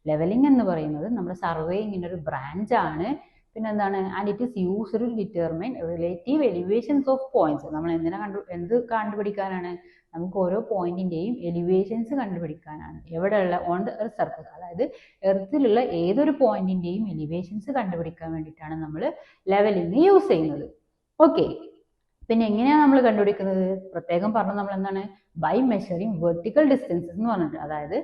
ലെവലിംഗ് എന്ന് പറയുന്നത് നമ്മുടെ സർവേയിങ്ങിന്റെ ഒരു ബ്രാഞ്ച് ആണ്. പിന്നെ എന്താണ്? And it is used to determine relative elevations of points. നമ്മൾ എന്ത് കണ്ടുപിടിക്കാനാണ്? നമുക്ക് ഓരോ പോയിന്റിന്റെയും എലിവേഷൻസ് കണ്ടുപിടിക്കാനാണ്. എവിടെയുള്ള ഓൺ ദ എർത്ത് സർഫസ്, അതായത് എർത്തിലുള്ള ഏതൊരു പോയിന്റിന്റെയും എലിവേഷൻസ് കണ്ടുപിടിക്കാൻ വേണ്ടിയിട്ടാണ് നമ്മൾ ലെവലിംഗ് യൂസ് ചെയ്യുന്നത്. ഓക്കെ, പിന്നെ എങ്ങനെയാണ് നമ്മൾ കണ്ടുപിടിക്കുന്നത്? പ്രത്യേകം പറഞ്ഞു, നമ്മൾ എന്താണ് ബൈ മെഷറിംഗ് വെർട്ടിക്കൽ ഡിസ്റ്റൻസസ് എന്ന് പറഞ്ഞിട്ട്, അതായത്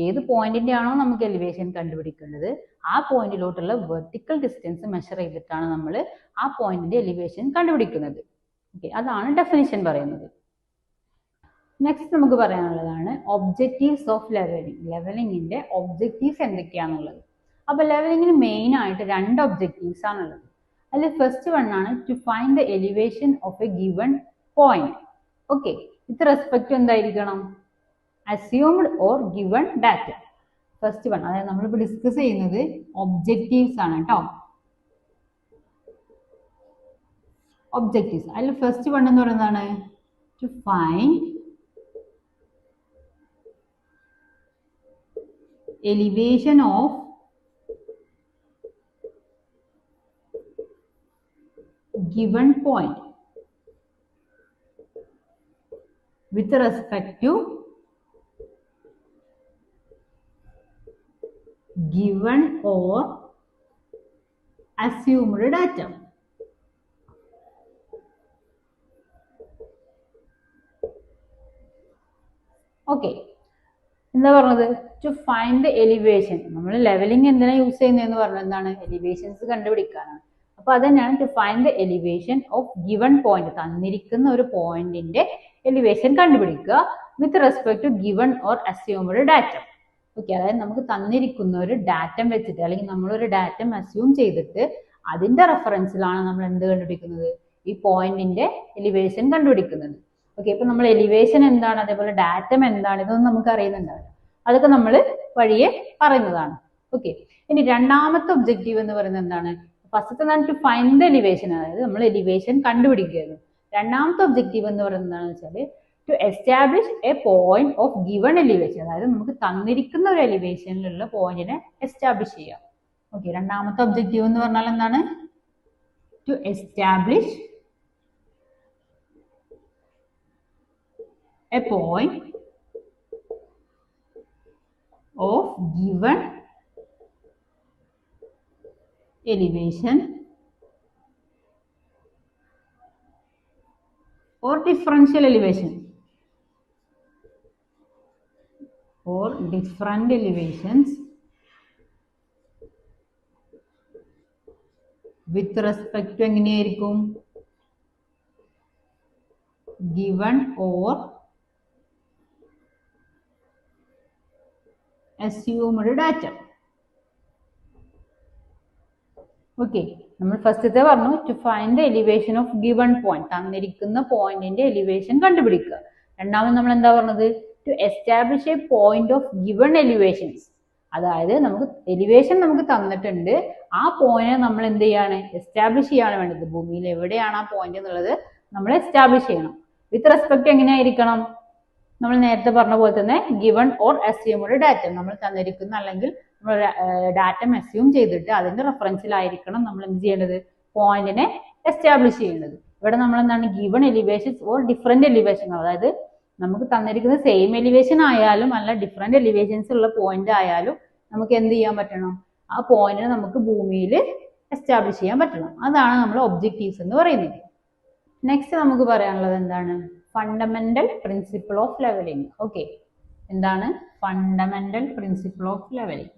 ഏത് പോയിന്റിന്റെ ആണോ നമുക്ക് എലിവേഷൻ കണ്ടുപിടിക്കേണ്ടത് ആ പോയിന്റിലോട്ടുള്ള വെർട്ടിക്കൽ ഡിസ്റ്റൻസ് മെഷർ ചെയ്തിട്ടാണ് നമ്മൾ ആ പോയിന്റിന്റെ എലിവേഷൻ കണ്ടുപിടിക്കുന്നത്. ഓക്കെ, അതാണ് ഡെഫിനിഷൻ പറയുന്നത്. നെക്സ്റ്റ് നമുക്ക് പറയാനുള്ളതാണ് ഒബ്ജക്റ്റീവ്സ് ഓഫ് ലെവലിംഗ്. ലെവലിംഗിന്റെ ഒബ്ജക്റ്റീവ്സ് എന്തൊക്കെയാണുള്ളത്? അപ്പൊ ലെവലിംഗിന് മെയിൻ ആയിട്ട് 2 ഒബ്ജക്റ്റീവ്സ് ആണുള്ളത്. അതിൽ ഫസ്റ്റ് വൺ ആണ് to find the elevation of a given point. Okay, with respect എന്തായിരിക്കണം? Assumed or given data. First one, അതായത് നമ്മളിപ്പോൾ ഡിസ്കസ് ചെയ്യുന്നത് ഒബ്ജക്റ്റീവ്സ് ആണ് കേട്ടോ. ഒബ്ജക്റ്റീവ്സ്, അതിൽ ഫസ്റ്റ് വൺ എന്ന് പറയുന്നതാണ് to find elevation of given point with respect to given or assumed data. Okay, എന്താ പറഞ്ഞത്? To find the elevation. നമ്മൾ ലെവലിംഗ് എന്തിനാ യൂസ് ചെയ്യുന്നതെന്ന് പറഞ്ഞാൽ എന്താണ്? എലിവേഷൻസ് കണ്ടുപിടിക്കാനാണ്. അപ്പൊ അത് തന്നെയാണ് to find the elevation of given point. തന്നിരിക്കുന്ന ഒരു പോയിന്റിന്റെ എലിവേഷൻ കണ്ടുപിടിക്കുക with respect to given or assumed data. Okay, അതായത് നമുക്ക് തന്നിരിക്കുന്ന ഒരു ഡാറ്റം വെച്ചിട്ട്, അല്ലെങ്കിൽ നമ്മളൊരു ഡാറ്റം അസ്യൂം ചെയ്തിട്ട് അതിന്റെ റെഫറൻസിലാണ് നമ്മൾ എന്ത് കണ്ടുപിടിക്കുന്നത്? ഈ പോയിന്റിന്റെ എലിവേഷൻ കണ്ടുപിടിക്കുന്നത്. ഓക്കെ, ഇപ്പൊ നമ്മൾ എലിവേഷൻ എന്താണ്, അതേപോലെ ഡാറ്റം എന്താണ്, ഇതൊന്നും നമുക്ക് അറിയുന്നുണ്ടാവില്ല. അതൊക്കെ നമ്മൾ വഴിയെ പറയുന്നതാണ്. ഓക്കെ, ഇനി രണ്ടാമത്തെ ഒബ്ജക്റ്റീവ് എന്ന് പറയുന്നത് എന്താണ്? ഫസ്റ്റത്തെ എന്താണ്? ടു ഫൈൻഡ് ദ എലിവേഷൻ, അതായത് നമ്മൾ എലിവേഷൻ കണ്ടുപിടിക്കുകയായിരുന്നു. രണ്ടാമത്തെ ഒബ്ജക്റ്റീവ് എന്ന് പറയുന്നത് എന്താണെന്ന് വെച്ചാൽ to establish a point of given elevation, അതായത് നമുക്ക് തന്നിരിക്കുന്ന ഒരു എലിവേഷനിലുള്ള പോയിന്റിനെ എസ്റ്റാബ്ലിഷ് ചെയ്യാം. ഓക്കെ, രണ്ടാമത്തെ ഒബ്ജക്റ്റീവ് എന്ന് പറഞ്ഞാൽ എന്താണ്? To establish a point of given elevation or differential elevation or different elevations with respect to എങ്ങനെയായിരിക്കും? given or assumed data. Okay, നമ്മൾ ഫസ്റ്റത്തെ പറഞ്ഞു to find the elevation of given point, തന്നിരിക്കുന്ന പോയിന്റിന്റെ എലിവേഷൻ കണ്ടുപിടിക്കുക. രണ്ടാമത് നമ്മൾ എന്താ പറഞ്ഞത്? To establish a point of given elevations, അതായത് നമുക്ക് എലിവേഷൻ നമുക്ക് തന്നിട്ടുണ്ട്, ആ പോയിന്റ് നമ്മൾ എന്ത് ചെയ്യാണ്? എസ്റ്റാബ്ലിഷ് ചെയ്യാണ് വേണ്ടത്. ഭൂമിയിൽ എവിടെയാണ് ആ പോയിന്റ് എന്നുള്ളത് നമ്മൾ എസ്റ്റാബ്ലിഷ് ചെയ്യണം. വിത്ത് റെസ്പെക്ട് എങ്ങനെയായിരിക്കണം? നമ്മൾ നേരത്തെ പറഞ്ഞ പോലെ തന്നെ ഗിവൺ ഓർ അസ്യൂംഡ് ഡാറ്റ, നമ്മൾ തന്നിരിക്കുന്ന അല്ലെങ്കിൽ നമ്മൾ ഡാറ്റ അസ്യൂം ചെയ്തിട്ട് അതിന്റെ റെഫറൻസിലായിരിക്കണം നമ്മൾ എന്ത് ചെയ്യേണ്ടത്? പോയിന്റിനെ എസ്റ്റാബ്ലിഷ് ചെയ്യേണ്ടത്. ഇവിടെ നമ്മൾ എന്താണ്? Given elevations or different elevation, അതായത് നമുക്ക് തന്നിരിക്കുന്ന സെയിം എലിവേഷൻ ആയാലും അല്ല ഡിഫറെന്റ് എലിവേഷൻസ് ഉള്ള പോയിന്റ് ആയാലും നമുക്ക് എന്ത് ചെയ്യാൻ പറ്റണം? ആ പോയിന്റിനെ നമുക്ക് ഭൂമിയിൽ എസ്റ്റാബ്ലിഷ് ചെയ്യാൻ പറ്റണം. അതാണ് നമ്മൾ ഒബ്ജക്റ്റീവ്സ് എന്ന് പറയുന്നത്. നെക്സ്റ്റ് നമുക്ക് പറയാനുള്ളത് എന്താണ്? Fundamental principle of levelling. Okay, എന്താണ് ഫണ്ടമെന്റൽ പ്രിൻസിപ്പിൾ ഓഫ് ലെവലിംഗ്?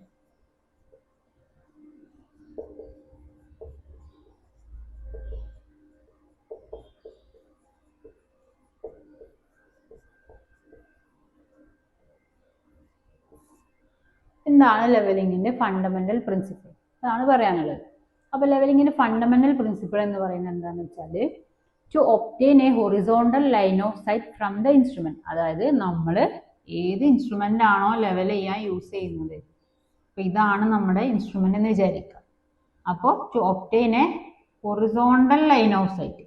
എന്താണ് ലെവലിംഗിന്റെ ഫണ്ടമെന്റൽ പ്രിൻസിപ്പിൾ? അതാണ് പറയാനുള്ളത്. അപ്പൊ ലെവലിംഗിന്റെ ഫണ്ടമെന്റൽ പ്രിൻസിപ്പിൾ എന്ന് പറയുന്നത് എന്താണെന്ന് വെച്ചാൽ to obtain a horizontal line of sight from the instrument, അതായത് നമ്മൾ ഏത് ഇൻസ്ട്രുമെന്റ് ആണോ ലെവൽ ചെയ്യാൻ യൂസ് ചെയ്യുന്നത്, അപ്പൊ ഇതാണ് നമ്മുടെ ഇൻസ്ട്രുമെന്റ് എന്ന് വിചാരിക്കുക. അപ്പോൾ to obtain a horizontal line of sight,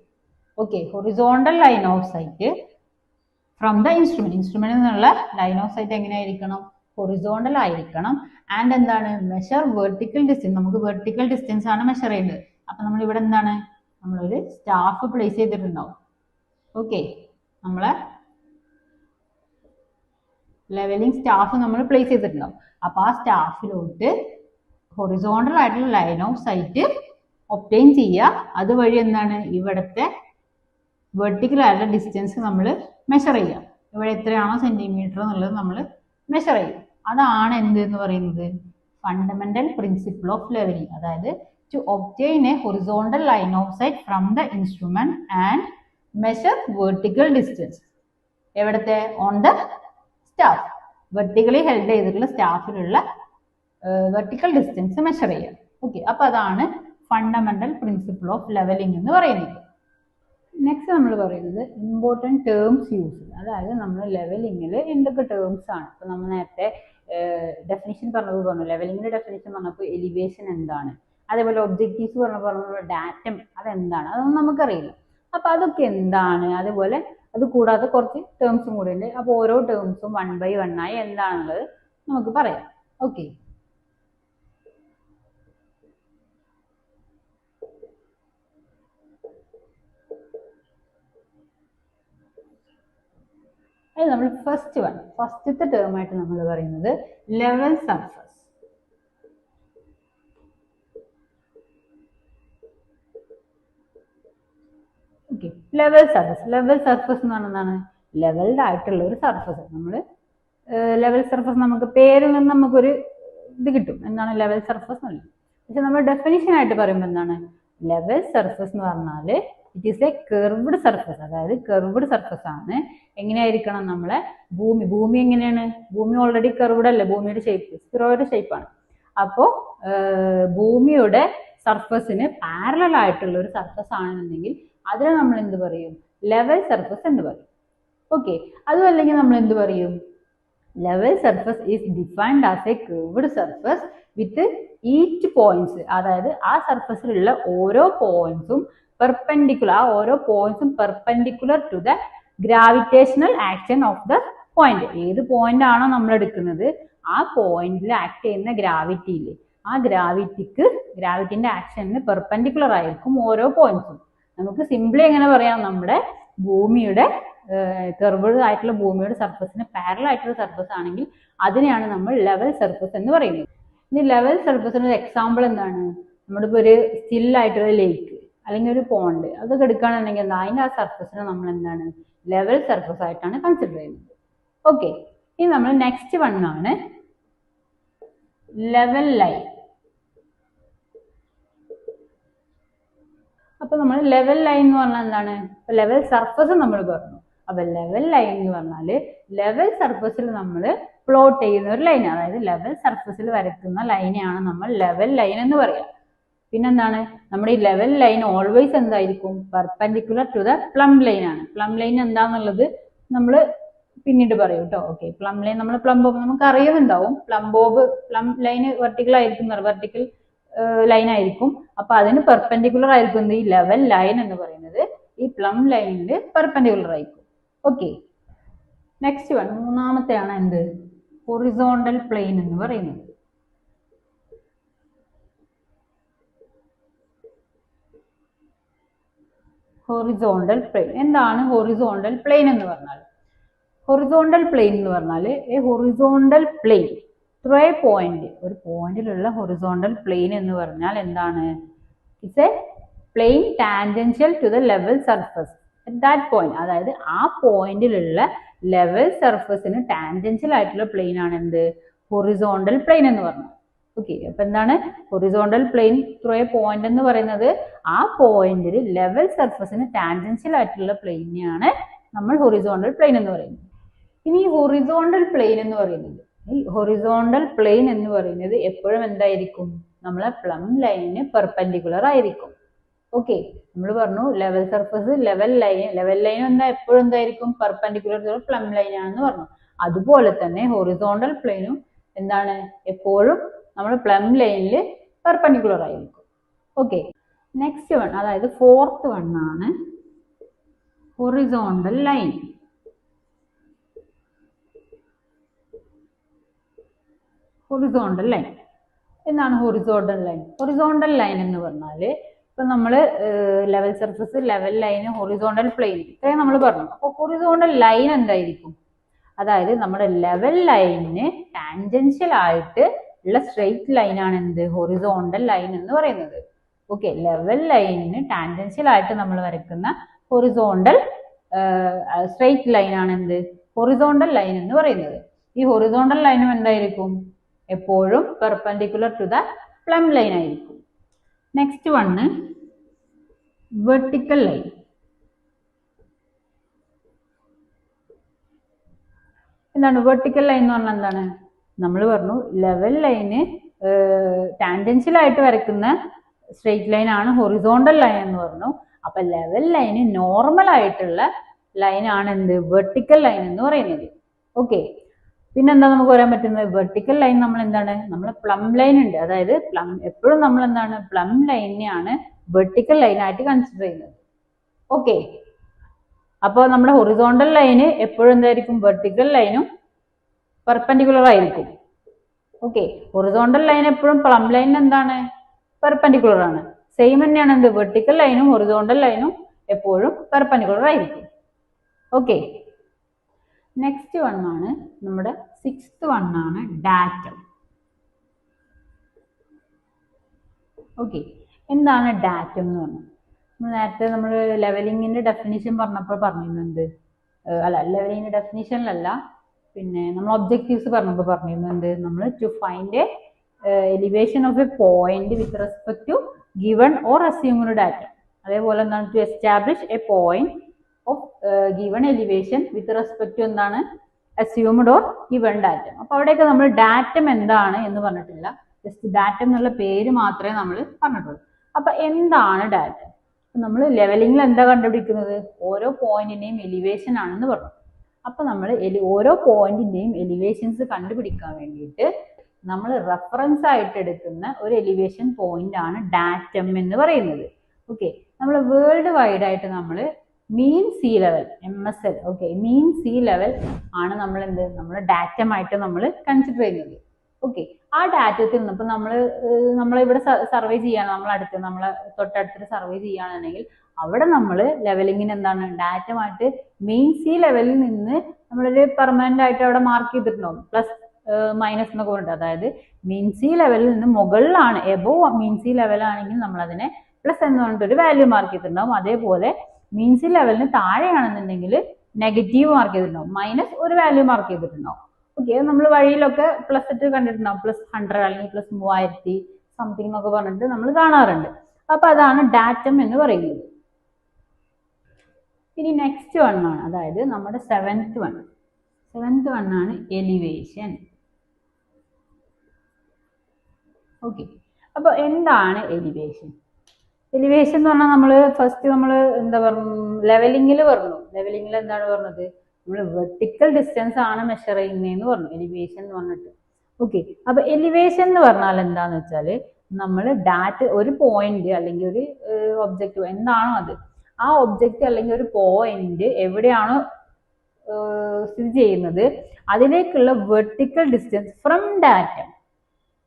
okay, horizontal line of sight from the instrument, ഇൻസ്ട്രുമെന്റിൽ നിന്നുള്ള ലൈൻ ഓഫ് സൈറ്റ് എങ്ങനെയായിരിക്കണം? ഹൊറിസോണ്ടൽ ആയിരിക്കണം. ആൻഡ് എന്താണ്? മെഷർ വെർട്ടിക്കൽ ഡിസ്റ്റൻസ്, നമുക്ക് വെർട്ടിക്കൽ ഡിസ്റ്റൻസ് ആണ് മെഷർ ചെയ്യേണ്ടത്. അപ്പൊ നമ്മൾ ഇവിടെ എന്താണ്? നമ്മളൊരു സ്റ്റാഫ് പ്ലേസ് ചെയ്തിട്ടുണ്ടാവും. ഓക്കെ, നമ്മളെ ലെവലിംഗ് സ്റ്റാഫ് നമ്മൾ പ്ലേസ് ചെയ്തിട്ടുണ്ടാവും. അപ്പൊ ആ സ്റ്റാഫിലോട്ട് ഹൊറിസോണ്ടൽ ആയിട്ടുള്ള ലൈൻ ഓഫ് സൈറ്റ് ഒബ്റ്റെയിൻ ചെയ്യുക. അതുവഴി എന്താണ്? ഇവിടുത്തെ വെർട്ടിക്കൽ ആയിട്ടുള്ള ഡിസ്റ്റൻസ് നമ്മൾ മെഷർ ചെയ്യുക. ഇവിടെ എത്രയാണോ സെന്റിമീറ്റർ എന്നുള്ളത് നമ്മൾ മെഷർ ചെയ്യും. അതാണ് എന്ത് എന്ന് പറയുന്നത്? ഫണ്ടമെന്റൽ പ്രിൻസിപ്പിൾ ഓഫ് ലെവലിംഗ്, അതായത് to obtain a horizontal line of sight from the instrument and measure vertical distance. എവിടത്തെ? on the staff, vertically held ചെയ്തിട്ടുള്ള സ്റ്റാഫിലുള്ള വെർട്ടിക്കൽ ഡിസ്റ്റൻസ് മെഷർ ചെയ്യുക. ഓക്കെ, അപ്പൊ അതാണ് ഫണ്ടമെന്റൽ പ്രിൻസിപ്പിൾ ഓഫ് ലെവലിംഗ് എന്ന് പറയുന്നത്. Next നമ്മൾ പറയുന്നത് ഇമ്പോർട്ടൻറ്റ് ടേംസ് യൂസ്, അതായത് നമ്മൾ ലെവലിംഗിൽ എന്തൊക്കെ ടേംസ് ആണ്. ഇപ്പൊ നമ്മൾ നേരത്തെ ഡെഫിനിഷൻ പറഞ്ഞു, ലെവലിംഗിന്റെ ഡെഫിനിഷൻ പറഞ്ഞപ്പോൾ എലിവേഷൻ എന്താണ്, അതേപോലെ ഒബ്ജക്റ്റീവ്സ് പറഞ്ഞ ഡാറ്റം അതെന്താണ്, അതൊന്നും നമുക്കറിയില്ല. അപ്പൊ അതൊക്കെ എന്താണ്, അതുപോലെ അത് കൂടാതെ കുറച്ച് ടേംസും കൂടെ ഉണ്ട്. അപ്പോൾ ഓരോ ടേംസും 1 by 1 ആയി എന്താണുള്ളത് നമുക്ക് പറയാം. ഓക്കെ, അത് നമ്മൾ ഫസ്റ്റത്തെ ടേം ആയിട്ട് നമ്മൾ പറയുന്നത് level surface. Okay, level surface എന്ന് പറഞ്ഞാൽ ലെവൽഡ് ആയിട്ടുള്ള ഒരു സർഫസ്. നമ്മൾ ലെവൽ സർഫസ് നമുക്ക് പേരിൽ നിന്ന് നമുക്കൊരു ഇത് കിട്ടും, എന്താണ് ലെവൽ സർഫസ് എന്നുള്ളത്. പക്ഷെ നമ്മൾ ഡെഫിനിഷൻ ആയിട്ട് പറയുമ്പോൾ എന്താണ്? ലെവൽ സർഫസ് എന്ന് പറഞ്ഞാൽ it is A curved surface, അതായത് കർവ്ഡ് സർഫസ് ആണ്. എങ്ങനെയായിരിക്കണം? നമ്മളെ ഭൂമി എങ്ങനെയാണ്? ഭൂമി ഓൾറെഡി കർവ്ഡ് അല്ലേ? ഭൂമിയുടെ ഷേപ്പ് സ്പിറോയിഡ് ഷേപ്പാണ്. അപ്പോൾ ഭൂമിയുടെ സർഫസിന് പാരലൽ ആയിട്ടുള്ള ഒരു സർഫസ് ആണെന്നുണ്ടെങ്കിൽ അതിനെ നമ്മൾ എന്ത് പറയും? ലെവൽ സർഫസ് എന്ന് പറയും. ഓക്കെ, അതും അല്ലെങ്കിൽ നമ്മൾ എന്ത് പറയും? Level surface is defined as a curved surface with each points, അതായത് ആ സർഫസിലുള്ള ഓരോ പോയിന്റ്സും പെർപെൻഡിക്കുലർ, ആ ഓരോ പോയിന്റ്സും perpendicular to the gravitational action of the point. ഏത് പോയിന്റ് ആണോ നമ്മൾ എടുക്കുന്നത് ആ പോയിന്റിൽ ആക്ട് ചെയ്യുന്ന ഗ്രാവിറ്റി ഇല്ലേ, ആ ഗ്രാവിറ്റിന്റെ ആക്ഷന് പെർപെൻഡിക്കുലർ ആയിരിക്കും ഓരോ പോയിന്റ്സും. നമുക്ക് സിംപ്ലി എങ്ങനെ പറയാം, നമ്മുടെ ഭൂമിയുടെ കർവ്ഡ് ആയിട്ടുള്ള ഭൂമിയുടെ സർഫസിന് പാരലൽ ആയിട്ടുള്ള സർഫസ് ആണെങ്കിൽ അതിനെയാണ് നമ്മൾ ലെവൽ സർഫസ് എന്ന് പറയുന്നത്. ഇനി ലെവൽ സർഫസിന് ഒരു എക്സാമ്പിൾ എന്താണ്, നമ്മുടെ ഇപ്പോൾ ഒരു സ്റ്റിൽ ആയിട്ടുള്ള ലേക്ക് അല്ലെങ്കിൽ ഒരു പോണ്ട് അതൊക്കെ എടുക്കുകയാണെന്നുണ്ടെങ്കിൽ അതിൻ്റെ ആ സർഫസിനെ നമ്മൾ എന്താണ് ലെവൽ സർഫസ് ആയിട്ടാണ് കൺസിഡർ ചെയ്യുന്നത്. ഓക്കെ, ഇനി നമ്മൾ നെക്സ്റ്റ് വൺ ആണ് ലെവൽ ലൈൻ. അപ്പൊ നമ്മൾ ലെവൽ ലൈൻ എന്ന് പറഞ്ഞാൽ എന്താണ്, ലെവൽ സർഫസ് നമ്മൾ പറഞ്ഞു. അപ്പൊ ലെവൽ ലൈൻ എന്ന് പറഞ്ഞാല് ലെവൽ സർഫസിൽ നമ്മൾ പ്ലോട്ട് ചെയ്യുന്ന ഒരു ലൈൻ, അതായത് ലെവൽ സർഫസിൽ വരയ്ക്കുന്ന ലൈനെയാണ് നമ്മൾ ലെവൽ ലൈൻ എന്ന് പറയാം. പിന്നെന്താണ്, നമ്മുടെ ഈ ലെവൽ ലൈൻ ഓൾവേസ് എന്തായിരിക്കും, perpendicular to the plumb line ആണ്. പ്ലം ലൈൻ എന്താന്നുള്ളത് നമ്മൾ പിന്നീട് പറയും കേട്ടോ. ഓക്കെ, പ്ലം ലൈൻ നമ്മൾ പ്ലം ബോബ് നമുക്ക് അറിയുന്നുണ്ടാവും. പ്ലം ലൈൻ വെർട്ടിക്കൽ ആയിരിക്കും, വെർട്ടിക്കൽ ലൈൻ ആയിരിക്കും. അപ്പൊ അതിന് പെർപെൻഡിക്കുലർ ആയിരിക്കും ഈ ലെവൽ ലൈൻ എന്ന് പറയുന്നത് ഈ പ്ലം ലൈനിന് പെർപെൻഡിക്കുലർ ആയിരിക്കും. ഓക്കെ, നെക്സ്റ്റ് വൺ മൂന്നാമത്തെയാണ് എന്ത്, ഹൊറിസോണ്ടൽ പ്ലെയിൻ എന്ന് പറയുന്നത്. ഹൊറിസോണ്ടൽ പ്ലെയിൻ എന്താണ്, ഹൊറിസോണ്ടൽ പ്ലെയിൻ എന്ന് പറഞ്ഞാൽ ഹൊറിസോണ്ടൽ പ്ലെയിൻ എന്ന് പറഞ്ഞാൽ a horizontal plane through a point, ഒരു പോയിന്റിലുള്ള ഹൊറിസോണ്ടൽ പ്ലെയിൻ എന്ന് പറഞ്ഞാൽ എന്താണ്, it's a plane tangential to the level surface at that point. അതായത് ആ പോയിന്റിലുള്ള ലെവൽ സർഫസിന് ടാൻജൻഷ്യൽ ആയിട്ടുള്ള പ്ലെയിൻ ആണ് എന്ത്, ഹൊറിസോണ്ടൽ പ്ലെയിൻ എന്ന് പറഞ്ഞാൽ. ഓക്കെ, അപ്പൊ എന്താണ് horizontal plane through a point എന്ന് പറയുന്നത്, ആ പോയിന്റിൽ ലെവൽ സർഫസിന് ടാൻജൻഷ്യൽ ആയിട്ടുള്ള പ്ലെയിനെയാണ് നമ്മൾ ഹൊറിസോണ്ടൽ പ്ലെയിൻ എന്ന് പറയുന്നത്. ഇനി ഹൊറിസോണ്ടൽ പ്ലെയിൻ എന്ന് പറയുന്നത്, ഈ ഹൊറിസോണ്ടൽ പ്ലെയിൻ എന്ന് പറയുന്നത് എപ്പോഴും എന്തായിരിക്കും, നമ്മളെ പ്ലം ലൈനിന് പെർപെൻഡിക്കുലർ ആയിരിക്കും. ഓക്കെ, നമ്മൾ പറഞ്ഞു ലെവൽ സർഫസ് ലെവൽ ലൈൻ എന്താ എപ്പോഴും എന്തായിരിക്കും, പെർപെൻഡിക്കുലർ ടു പ്ലം ലൈൻ ആണെന്ന് പറഞ്ഞു. അതുപോലെ തന്നെ ഹൊറിസോണ്ടൽ പ്ലെയിനും എന്താണ് എപ്പോഴും നമ്മൾ പ്ലം ലൈനിൽ പെർപെൻഡിക്കുലർ ആയിരിക്കും. ഓക്കെ, നെക്സ്റ്റ് വൺ അതായത് ഫോർത്ത് വൺ ആണ് ഹൊറിസോണ്ടൽ ലൈൻ. ഹൊറിസോണ്ടൽ ലൈൻ എന്താണ് ഹൊറിസോണ്ടൽ ലൈൻ? ഹൊറിസോണ്ടൽ ലൈൻ എന്ന് പറഞ്ഞാൽ ഇപ്പൊ നമ്മൾ level surface level line horizontal plane ഇത്രയും നമ്മൾ പറഞ്ഞു. അപ്പോൾ ഹൊറിസോണ്ടൽ ലൈൻ എന്തായിരിക്കും, അതായത് നമ്മുടെ ലെവൽ ലൈനിന് ടാൻജൻഷ്യൽ ആയിട്ട് ഉള്ള സ്ട്രെയിറ്റ് ലൈൻ ആണ് എന്ത്, ഹൊറിസോണ്ടൽ ലൈൻ എന്ന് പറയുന്നത്. ഓക്കെ, ലെവൽ ലൈനിന് ടാൻജൻഷ്യൽ ആയിട്ട് നമ്മൾ വരയ്ക്കുന്ന ഹൊറിസോണ്ടൽ സ്ട്രെയിറ്റ് ലൈൻ ആണ് എന്ത്, ഹൊറിസോണ്ടൽ ലൈൻ എന്ന് പറയുന്നത്. ഈ ഹൊറിസോണ്ടൽ ലൈനും എന്തായിരിക്കും, എപ്പോഴും perpendicular to the plumb line ആയിരിക്കും. Next one vertical line. എന്താണ് വെർട്ടിക്കൽ ലൈൻ എന്ന് പറഞ്ഞാൽ എന്താണ്, നമ്മൾ പറഞ്ഞു ലെവൽ ലൈന് ടാൻജൻഷ്യൽ ആയിട്ട് വരയ്ക്കുന്ന സ്ട്രെയിറ്റ് ലൈൻ ആണ് ഹൊറിസോണ്ടൽ ലൈൻ എന്ന് പറഞ്ഞു. അപ്പൊ ലെവൽ ലൈന് നോർമൽ ആയിട്ടുള്ള ലൈൻ ആണ് എന്ത്, വെർട്ടിക്കൽ ലൈൻ എന്ന് പറയുന്നത്. ഓക്കെ, പിന്നെന്താ നമുക്ക് പറയാൻ പറ്റുന്നത്, വെർട്ടിക്കൽ ലൈൻ നമ്മൾ എന്താണ്, നമ്മൾ പ്ലം ലൈൻ ഉണ്ട്, അതായത് പ്ലം എപ്പോഴും നമ്മൾ എന്താണ് പ്ലം ലൈനെയാണ് വെർട്ടിക്കൽ ലൈനായിട്ട് കൺസിഡർ ചെയ്യുന്നത്. ഓക്കെ, അപ്പോൾ നമ്മുടെ ഹൊറിസോണ്ടൽ ലൈന് എപ്പോഴും എന്തായിരിക്കും, വെർട്ടിക്കൽ ലൈനും പെർപെൻഡിക്കുലർ ആയിരിക്കും. ഓക്കെ, ഹൊറിസോണ്ടൽ ലൈൻ എപ്പോഴും പ്ലം ലൈനിന് എന്താണ്, പെർപെൻഡിക്കുലർ ആണ്. സെയിം തന്നെയാണ് എന്ത്, വെർട്ടിക്കൽ ലൈനും ഹൊറിസോണ്ടൽ ലൈനും എപ്പോഴും പെർപെൻഡിക്കുലർ ആയിരിക്കും. ഓക്കെ, നെക്സ്റ്റ് വൺ ആണ് നമ്മുടെ സിക്സ്ത് വൺ ആണ് ഡാറ്റം. ഓക്കെ, എന്താണ് ഡാറ്റം എന്ന് പറഞ്ഞാൽ, നേരത്തെ നമ്മൾ ലെവലിങ്ങിന്റെ ഡെഫിനിഷൻ പറഞ്ഞപ്പോൾ പറഞ്ഞിരുന്നുണ്ട്, അല്ല ലെവലിങ്ങിന്റെ ഡെഫിനിഷനിലല്ല, പിന്നെ നമ്മൾ ഒബ്ജക്റ്റീവ്സ് പറഞ്ഞപ്പോൾ പറഞ്ഞിരുന്നുണ്ട്, നമ്മൾ to find a elevation of a point with respect to given or assumed datum. അതേപോലെ എന്താണ്, to establish a point of given elevation with respect to എന്താണ്, അസ്യൂംഡ് ഓർ ഗിവൺ ഡാറ്റം. അപ്പൊ അവിടെയൊക്കെ നമ്മൾ ഡാറ്റം എന്താണ് എന്ന് പറഞ്ഞിട്ടില്ല, ജസ്റ്റ് ഡാറ്റം എന്നുള്ള പേര് മാത്രമേ നമ്മൾ പറഞ്ഞിട്ടുള്ളൂ. അപ്പൊ എന്താണ് ഡാറ്റം? നമ്മൾ ലെവലിംഗിൽ എന്താ കണ്ടുപിടിക്കുന്നത്, ഓരോ പോയിന്റിന്റെയും എലിവേഷൻ ആണെന്ന് പറഞ്ഞു. അപ്പൊ നമ്മൾ ഓരോ പോയിന്റിന്റെയും എലിവേഷൻസ് കണ്ടുപിടിക്കാൻ വേണ്ടിയിട്ട് നമ്മൾ റെഫറൻസ് ആയിട്ട് എടുക്കുന്ന ഒരു എലിവേഷൻ പോയിന്റ് ആണ് ഡാറ്റം എന്ന് പറയുന്നത്. ഓക്കെ, നമ്മൾ വേൾഡ് വൈഡ് ആയിട്ട് നമ്മൾ മീൻ സീ ലെവൽ MSL. ഓക്കെ, മീൻ സീ ലെവൽ ആണ് നമ്മൾ നമ്മൾ ഡാറ്റമായിട്ട് നമ്മൾ കൺസിഡർ ചെയ്യുന്നത്. ഓക്കെ, ആ ഡാറ്റത്തിൽ നിന്ന് ഇപ്പൊ നമ്മളിവിടെ സർവേ ചെയ്യാണ്, നമ്മളെ തൊട്ടടുത്തൊരു സർവേ ചെയ്യുകയാണെങ്കിൽ അവിടെ നമ്മൾ ലെവലിങ്ങിന് എന്താണ് ഡാറ്റമായിട്ട് മെയിൻ സീ ലെവലിൽ നിന്ന് നമ്മളൊരു പെർമനന്റ് ആയിട്ട് അവിടെ മാർക്ക് ചെയ്തിട്ടുണ്ടാവും, പ്ലസ് മൈനസ് എന്നൊക്കെ പറഞ്ഞിട്ട്. അതായത് മീൻ സീ ലെവലിൽ നിന്ന് മുകളിലാണ്, എബോവ് മീൻ സീ ലെവലാണെങ്കിൽ നമ്മൾ അതിനെ പ്ലസ് എന്ന് പറഞ്ഞിട്ടൊരു വാല്യൂ മാർക്ക് ചെയ്തിട്ടുണ്ടാവും. അതേപോലെ മീൻ സീ ലെവലിന് താഴെയാണെന്നുണ്ടെങ്കിൽ നെഗറ്റീവ് മാർക്ക് ചെയ്തിട്ടുണ്ടാവും, മൈനസ് ഒരു വാല്യൂ മാർക്ക് ചെയ്തിട്ടുണ്ടാവും. ഓക്കെ, നമ്മൾ വഴിയിലൊക്കെ പ്ലസ് ഇട്ട് കണ്ടിട്ടുണ്ടാവും, +100 അല്ലെങ്കിൽ +3000 സംതിങ് എന്നൊക്കെ പറഞ്ഞിട്ട് നമ്മൾ കാണാറുണ്ട്. അപ്പൊ അതാണ് ഡാറ്റം എന്ന് പറയുന്നത്. ഇനി നെക്സ്റ്റ് വൺ ആണ്, അതായത് നമ്മുടെ സെവൻത്ത് വൺ ആണ് എലിവേഷൻ. ഓക്കെ, അപ്പൊ എന്താണ് എലിവേഷൻ? എലിവേഷൻ എന്ന് പറഞ്ഞാൽ നമ്മൾ എന്താ പറഞ്ഞു, ലെവലിംഗിൽ എന്താണ് പറഞ്ഞത്, നമ്മൾ വെർട്ടിക്കൽ ഡിസ്റ്റൻസ് ആണ് മെഷർ ചെയ്യുന്നതെന്ന് പറഞ്ഞു എലിവേഷൻ എന്ന് പറഞ്ഞിട്ട്. ഓക്കെ, അപ്പൊ എലിവേഷൻ എന്ന് പറഞ്ഞാൽ എന്താന്ന് വെച്ചാല് നമ്മൾ ഒരു പോയിന്റ് അല്ലെങ്കിൽ ഒരു ഒബ്ജക്റ്റ് എന്താണോ അത്, ആ ഒബ്ജക്റ്റ് അല്ലെങ്കിൽ ഒരു പോയിന്റ് എവിടെയാണോ സ്ഥിതി ചെയ്യുന്നത് അതിലേക്കുള്ള vertical distance from datum.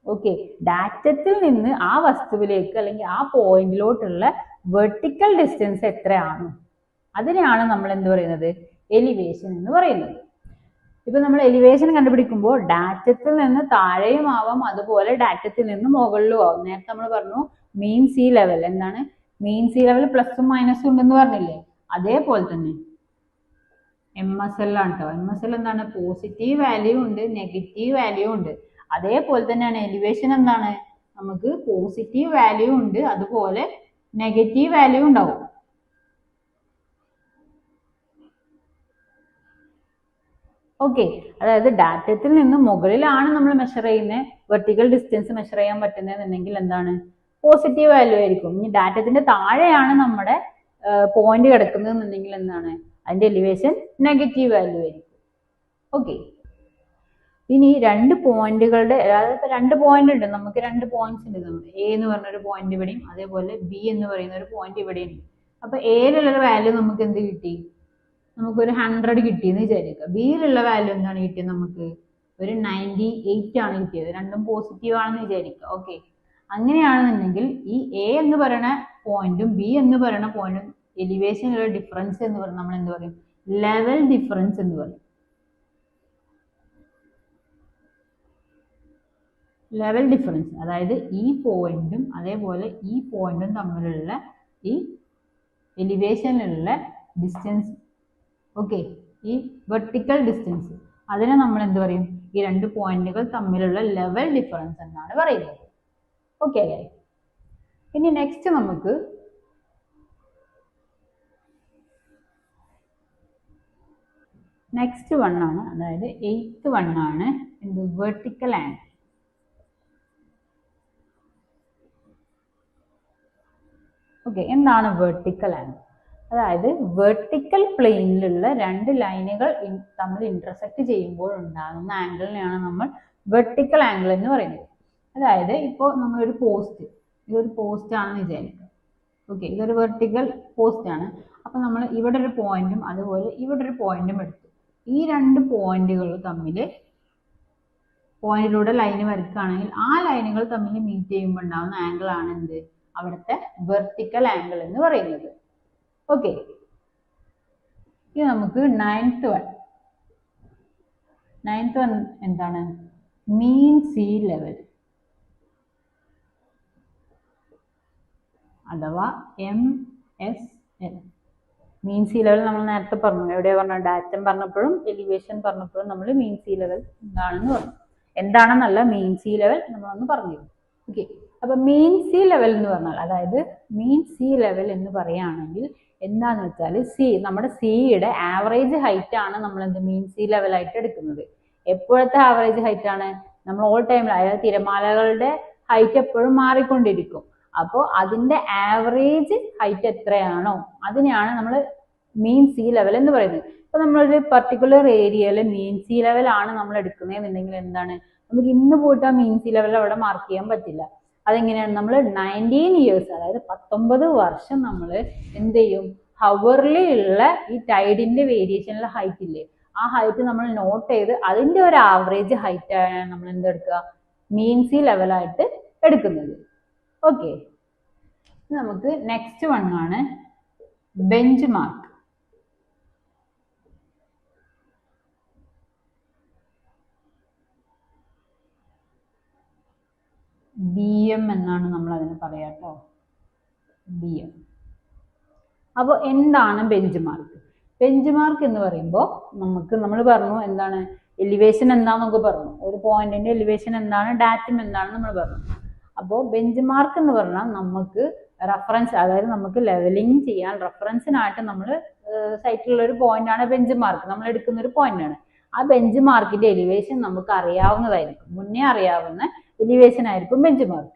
Okay, ഡാറ്റത്തിൽ നിന്ന് ആ വസ്തുവിലേക്ക് അല്ലെങ്കിൽ ആ പോയിന്റിലോട്ടുള്ള വെർട്ടിക്കൽ ഡിസ്റ്റൻസ് എത്രയാണ്, അതിനെയാണ് നമ്മൾ എന്ത് പറയുന്നത്, എലിവേഷൻ എന്ന് പറയുന്നത്. ഇപ്പൊ നമ്മൾ എലിവേഷൻ കണ്ടുപിടിക്കുമ്പോൾ ഡാറ്റത്തിൽ നിന്ന് താഴെയും ആവാം, അതുപോലെ ഡാറ്റത്തിൽ നിന്ന് മുകളിലും ആവാം. നേരത്തെ നമ്മൾ പറഞ്ഞു മീൻ സീ ലെവൽ, എന്താണ് മീൻ സീ ലെവൽ പ്ലസും മൈനസും ഉണ്ടെന്ന് പറഞ്ഞില്ലേ, അതേപോലെ തന്നെ MSL ആണ് കേട്ടോ. MSL എന്താണ്, പോസിറ്റീവ് വാല്യൂ ഉണ്ട്, നെഗറ്റീവ് വാല്യൂ ഉണ്ട്. അതേപോലെ തന്നെയാണ് എലിവേഷൻ, എന്താണ് നമുക്ക് പോസിറ്റീവ് വാല്യൂ ഉണ്ട്, അതുപോലെ നെഗറ്റീവ് വാല്യൂ ഉണ്ടാവും. ഓക്കെ, അതായത് ഡാറ്റത്തിൽ നിന്ന് മുകളിലാണ് നമ്മൾ മെഷർ ചെയ്യുന്നത്, വെർട്ടിക്കൽ ഡിസ്റ്റൻസ് മെഷർ ചെയ്യാൻ പറ്റുന്നതെന്നുണ്ടെങ്കിൽ എന്താണ് പോസിറ്റീവ് വാല്യൂ ആയിരിക്കും. ഇനി ഡാറ്റത്തിന്റെ താഴെയാണ് നമ്മുടെ പോയിന്റ് കിടക്കുന്നതെന്നുണ്ടെങ്കിൽ എന്താണ് അതിന്റെ എലിവേഷൻ നെഗറ്റീവ് വാല്യൂ ആയിരിക്കും. ഓക്കെ, ഇനി രണ്ട് പോയിന്റുകളുടെ, അതായത് രണ്ട് പോയിന്റ് ഉണ്ട്, നമുക്ക് രണ്ട് പോയിന്റ്സ് ഉണ്ട്, നമ്മൾ എ എന്ന് പറഞ്ഞൊരു പോയിന്റ് ഇവിടെയും അതേപോലെ ബി എന്ന് പറയുന്ന ഒരു പോയിന്റ് ഇവിടെയും ഉണ്ട്. അപ്പൊ എയിലുള്ള വാല്യൂ നമുക്ക് എന്ത് കിട്ടി, നമുക്കൊരു 100 കിട്ടിയെന്ന് വിചാരിക്കുക. ബിയിലുള്ള വാല്യൂ എന്താണ് കിട്ടിയത്, നമുക്ക് ഒരു 98 ആണ് കിട്ടിയത്. രണ്ടും പോസിറ്റീവ് ആണെന്ന് വിചാരിക്കുക. ഓക്കെ, അങ്ങനെയാണെന്നുണ്ടെങ്കിൽ ഈ എ എന്ന് പറയുന്ന പോയിന്റും ബി എന്ന് പറയുന്ന പോയിന്റും എലിവേഷനുള്ള ഡിഫറൻസ് എന്ന് പറഞ്ഞാൽ നമ്മൾ എന്ത് പറയും, ലെവൽ ഡിഫറൻസ് എന്ന് പറയും. ലെവൽ ഡിഫറൻസ്, അതായത് ഈ പോയിന്റും അതേപോലെ ഈ പോയിന്റും തമ്മിലുള്ള ഈ എലിവേഷനിലുള്ള ഡിസ്റ്റൻസ്. ഓക്കെ, ഈ വെർട്ടിക്കൽ ഡിസ്റ്റൻസ്, അതിനെ നമ്മൾ എന്ത് പറയും, ഈ രണ്ട് പോയിന്റുകൾ തമ്മിലുള്ള ലെവൽ ഡിഫറൻസ് എന്നാണ് പറയുന്നത്. ഓക്കെ അല്ലേ? ഇനി നെക്സ്റ്റ് നമുക്ക് നെക്സ്റ്റ് വൺ ആണ്, അതായത് 8th വൺ ആണ് എന്ത്, വെർട്ടിക്കൽ ആംഗിൾ. ഓക്കെ, എന്താണ് വെർട്ടിക്കൽ ആംഗിൾ? അതായത് വെർട്ടിക്കൽ പ്ലെയിനിലുള്ള രണ്ട് ലൈനുകൾ തമ്മിൽ ഇന്റർസെക്ട് ചെയ്യുമ്പോൾ ഉണ്ടാകുന്ന ആംഗിളിനെയാണ് നമ്മൾ വെർട്ടിക്കൽ ആംഗിൾ എന്ന് പറയുന്നത്. അതായത് ഇപ്പോൾ നമ്മളൊരു ഇതൊരു പോസ്റ്റ് ആണെന്ന് വിചാരിക്കുക. ഓക്കെ, ഇതൊരു വെർട്ടിക്കൽ പോസ്റ്റ് ആണ്. അപ്പൊ നമ്മൾ ഇവിടെ ഒരു പോയിന്റും അതുപോലെ ഇവിടെ ഒരു പോയിന്റും എടുത്തു. ഈ രണ്ട് പോയിന്റുകൾ തമ്മിൽ പോയിന്റിലൂടെ ലൈന് വരയ്ക്കുകയാണെങ്കിൽ ആ ലൈനുകൾ തമ്മിൽ മീറ്റ് ചെയ്യുമ്പോൾ ഉണ്ടാകുന്ന ആംഗിൾ ആണ് എന്ത്, അവിടുത്തെ വെർട്ടിക്കൽ ആംഗിൾ എന്ന് പറയുന്നത്. ഓക്കെ, ഇനി നമുക്ക് 9th വൺ എന്താണ്, മീൻ സീ ലെവൽ അഥവാ MSL. മീൻ സീ ലെവൽ നമ്മൾ നേരത്തെ പറഞ്ഞു, എവിടെയാ പറഞ്ഞ, ഡാറ്റം പറഞ്ഞപ്പോഴും എലിവേഷൻ പറഞ്ഞപ്പോഴും നമ്മൾ മീൻ സീ ലെവൽ എന്താണെന്ന് പറഞ്ഞു. എന്താണെന്നല്ല, മീൻ സീ ലെവൽ നമ്മളൊന്ന് പറഞ്ഞു. ഓക്കെ, അപ്പൊ മീൻ സീ ലെവൽ എന്ന് പറഞ്ഞാൽ, അതായത് മീൻ സീ ലെവൽ എന്ന് പറയുകയാണെങ്കിൽ എന്താന്ന് വെച്ചാൽ നമ്മുടെ സീയുടെ ആവറേജ് ഹൈറ്റ് ആണ് നമ്മൾ എന്ത് മീൻ സീ ലെവൽ ആയിട്ട് എടുക്കുന്നത്. എപ്പോഴത്തെ ആവറേജ് ഹൈറ്റ് ആണ്, നമ്മൾ ഓൾ ടൈമിൽ, അതായത് തിരമാലകളുടെ ഹൈറ്റ് എപ്പോഴും മാറിക്കൊണ്ടിരിക്കും. അപ്പോൾ അതിന്റെ ആവറേജ് ഹൈറ്റ് എത്രയാണോ അതിനെയാണ് നമ്മൾ മീൻ സീ ലെവൽ എന്ന് പറയുന്നത്. ഇപ്പൊ നമ്മളൊരു പർട്ടിക്കുലർ ഏരിയയിൽ മീൻ സീ ലെവൽ ആണ് നമ്മൾ എടുക്കുന്നതെന്നുണ്ടെങ്കിൽ എന്താണ്, നമുക്ക് ഇന്ന് പോയിട്ട് ആ മീൻ സീ ലെവൽ അവിടെ മാർക്ക് ചെയ്യാൻ പറ്റില്ല. അതെങ്ങനെയാണ്, നമ്മൾ 19 years, അതായത് 19 വർഷം നമ്മൾ എന്ത് ചെയ്യും, ഹവറിൽ ഉള്ള ഈ ടൈഡിന്റെ വേരിയേഷനിലെ ഹൈറ്റ് ഇല്ലേ, ആ ഹൈറ്റ് നമ്മൾ നോട്ട് ചെയ്ത് അതിന്റെ ഒരു ആവറേജ് ഹൈറ്റ് ആണ് നമ്മൾ എന്തെടുക്കുക, മീൻ സീ ലെവലായിട്ട് എടുക്കുന്നത്. ഓക്കെ, നമുക്ക് നെക്സ്റ്റ് വൺ ആണ് ബെഞ്ച് മാർക്ക്. BM എന്നാണ് നമ്മൾ അതിന് പറയാ കേട്ടോ, BM. അപ്പോൾ എന്താണ് ബെഞ്ച് മാർക്ക്? ബെഞ്ച് മാർക്ക് എന്ന് പറയുമ്പോൾ നമ്മൾ പറഞ്ഞു എന്താണ് എലിവേഷൻ എന്താണെന്നൊക്കെ പറഞ്ഞു, ഒരു പോയിന്റിന്റെ എലിവേഷൻ എന്താണ്, ഡാറ്റം എന്താണ് നമ്മൾ പറഞ്ഞു. അപ്പോൾ ബെഞ്ച് മാർക്ക് എന്ന് പറഞ്ഞാൽ നമുക്ക് റെഫറൻസ്, അതായത് നമുക്ക് ലെവലിംഗ് ചെയ്യാൻ റെഫറൻസിനായിട്ട് നമ്മൾ സൈറ്റിലുള്ള ഒരു പോയിന്റ് ആണ് ബെഞ്ച് മാർക്ക്, നമ്മൾ എടുക്കുന്ന ഒരു പോയിന്റ് ആണ്. ആ ബെഞ്ച് മാർക്കിന്റെ എലിവേഷൻ നമുക്ക് അറിയാവുന്നതായിരിക്കും, മുന്നേ അറിയാവുന്ന എലിവേഷൻ ആയിരിക്കും ബെഞ്ച് മാർക്ക്.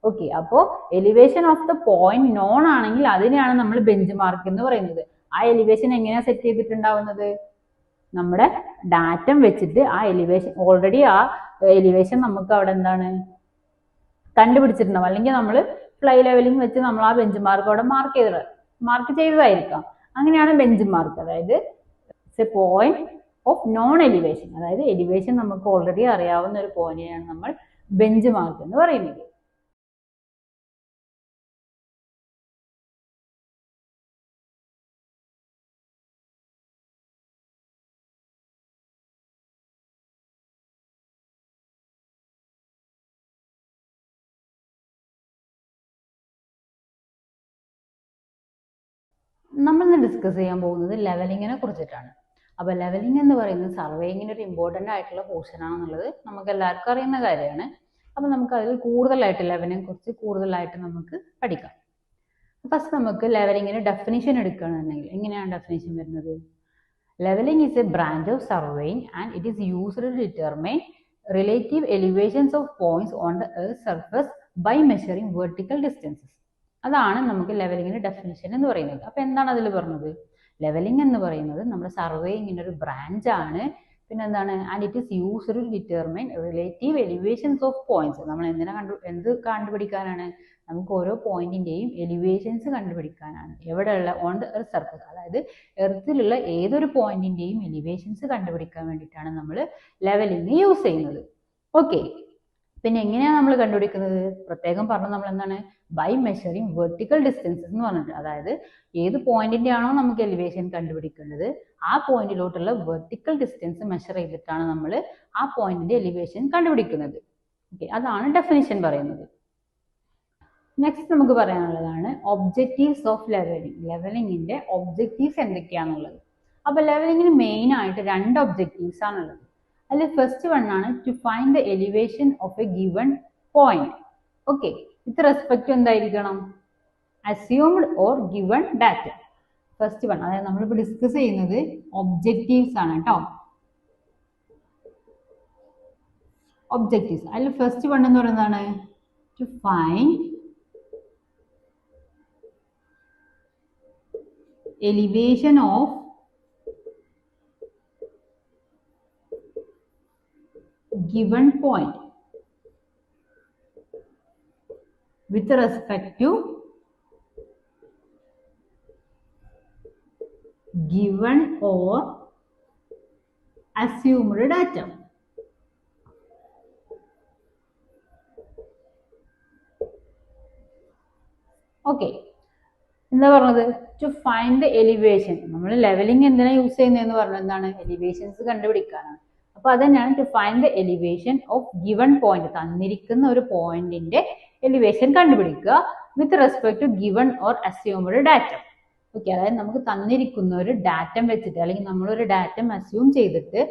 ഓക്കെ, അപ്പോൾ elevation of the point non ആണെങ്കിൽ അതിനെയാണ് നമ്മൾ ബെഞ്ച് മാർക്ക് എന്ന് പറയുന്നത്. ആ എലിവേഷൻ എങ്ങനെയാ സെറ്റ് ചെയ്തിട്ടുണ്ടാവുന്നത്? നമ്മുടെ ഡാറ്റം വെച്ചിട്ട് ആ എലിവേഷൻ, ഓൾറെഡി ആ എലിവേഷൻ നമുക്ക് അവിടെ എന്താണ് കണ്ടുപിടിച്ചിട്ടുണ്ടാവും, അല്ലെങ്കിൽ നമ്മൾ ഫ്ലൈ ലെവലിംഗ് വെച്ച് നമ്മൾ ആ ബെഞ്ച് മാർക്ക് അവിടെ മാർക്ക് ചെയ്തതായിരിക്കാം. അങ്ങനെയാണ് ബെഞ്ച് മാർക്ക്, അതായത് it's A point of non elevation, അതായത് എലിവേഷൻ നമുക്ക് ഓൾറെഡി അറിയാവുന്ന ഒരു പോയിന്റിനെയാണ് നമ്മൾ ബെഞ്ച് മാർക്ക് എന്ന് പറയുന്നത്. നമ്മൾ ഡിസ്കസ് ചെയ്യാൻ പോകുന്നത് ലെവലിങ്ങിനെ കുറിച്ചിട്ടാണ്. അപ്പോൾ ലെവലിംഗ് എന്ന് പറയുന്നത് സർവേയിങ്ങിന് ഒരു ഇമ്പോർട്ടൻ്റ് ആയിട്ടുള്ള പോർഷൻ ആണെന്നുള്ളത് നമുക്ക് എല്ലാവർക്കും അറിയുന്ന കാര്യമാണ്. അപ്പോൾ നമുക്ക് അതിൽ കൂടുതലായിട്ട് ലെവലിനെ കുറിച്ച് കൂടുതലായിട്ട് നമുക്ക് പഠിക്കാം. ഫസ്റ്റ് നമുക്ക് ലെവലിങ്ങിന് ഡെഫിനിഷൻ എടുക്കുകയാണെന്നുണ്ടെങ്കിൽ എങ്ങനെയാണ് ഡെഫിനിഷൻ വരുന്നത്? Levelling is a branch of surveying and it is used to determine relative elevations of points on the earth surface by measuring vertical distances. അതാണ് നമുക്ക് ലെവലിങ്ങിന്റെ ഡെഫിനിഷൻ എന്ന് പറയുന്നത്. അപ്പൊ എന്താണ് അതിൽ പറഞ്ഞത്? ലെവലിംഗ് എന്ന് പറയുന്നത് നമ്മുടെ സർവേയിങ്ങിന്റെ ഒരു ബ്രാഞ്ച് ആണ്. പിന്നെ എന്താണ്? And it is used to determine relative elevations of points. നമ്മൾ എന്ത് കണ്ടുപിടിക്കാനാണ്? നമുക്ക് ഓരോ പോയിന്റിന്റെയും എലിവേഷൻസ് കണ്ടുപിടിക്കാനാണ്. എവിടെയുള്ള ഓൺ ദ എർത്ത് സർഫസ്, അതായത് എർത്തിലുള്ള ഏതൊരു പോയിന്റിന്റെയും എലിവേഷൻസ് കണ്ടുപിടിക്കാൻ വേണ്ടിയിട്ടാണ് നമ്മൾ ലെവലിംഗ് യൂസ് ചെയ്യുന്നത്. ഓക്കെ, പിന്നെ എങ്ങനെയാണ് നമ്മൾ കണ്ടുപിടിക്കുന്നത്? പ്രത്യേകം പറഞ്ഞു, നമ്മൾ എന്താണ് ബൈ മെഷറിംഗ് വെർട്ടിക്കൽ ഡിസ്റ്റൻസസ് എന്ന് പറഞ്ഞിട്ട്, അതായത് ഏത് പോയിന്റിന്റെ ആണോ നമുക്ക് എലിവേഷൻ കണ്ടുപിടിക്കേണ്ടത് ആ പോയിന്റിലോട്ടുള്ള വെർട്ടിക്കൽ ഡിസ്റ്റൻസ് മെഷർ ചെയ്തിട്ടാണ് നമ്മൾ ആ പോയിന്റിന്റെ എലിവേഷൻ കണ്ടുപിടിക്കുന്നത്. ഓക്കെ, അതാണ് ഡെഫിനിഷൻ പറയുന്നത്. നെക്സ്റ്റ് നമുക്ക് പറയാനുള്ളതാണ് ഒബ്ജക്റ്റീവ്സ് ഓഫ് ലെവലിംഗ്. ലെവലിംഗിന്റെ ഒബ്ജക്റ്റീവ്സ് എന്തൊക്കെയാണുള്ളത്? അപ്പൊ ലെവലിംഗിന് മെയിൻ ആയിട്ട് 2 ഒബ്ജക്റ്റീവ്സ് ആണുള്ളത്. അതിൽ ഫസ്റ്റ് വൺ ആണ് to find the elevation of a given point. Okay, with respect എന്തായിരിക്കണം? Assumed or given data. First one, അതായത് നമ്മളിപ്പോൾ ഡിസ്കസ് ചെയ്യുന്നത് ഒബ്ജക്റ്റീവ്സ് ആണ് കേട്ടോ. ഒബ്ജക്റ്റീവ്സ്, അതിൽ ഫസ്റ്റ് വൺ എന്ന് പറയുന്നതാണ് to find elevation of given point with respect to given or assumed data. Okay, എന്താ പറഞ്ഞത്? To find the elevation. നമ്മൾ ലെവലിംഗ് എന്തിനാ യൂസ് ചെയ്യുന്നതെന്ന് പറഞ്ഞാൽ എന്താണ്? എലിവേഷൻസ് കണ്ടുപിടിക്കാനാണ്. അപ്പൊ അത് തന്നെയാണ് to find the elevation of given point. തന്നിരിക്കുന്ന ഒരു പോയിന്റിന്റെ എലിവേഷൻ കണ്ടുപിടിക്കുക with respect to given or assumed data. Okay, അതായത് നമുക്ക് തന്നിരിക്കുന്ന ഒരു ഡാറ്റം വെച്ചിട്ട്, അല്ലെങ്കിൽ നമ്മളൊരു ഡാറ്റം അസ്യൂം ചെയ്തിട്ട്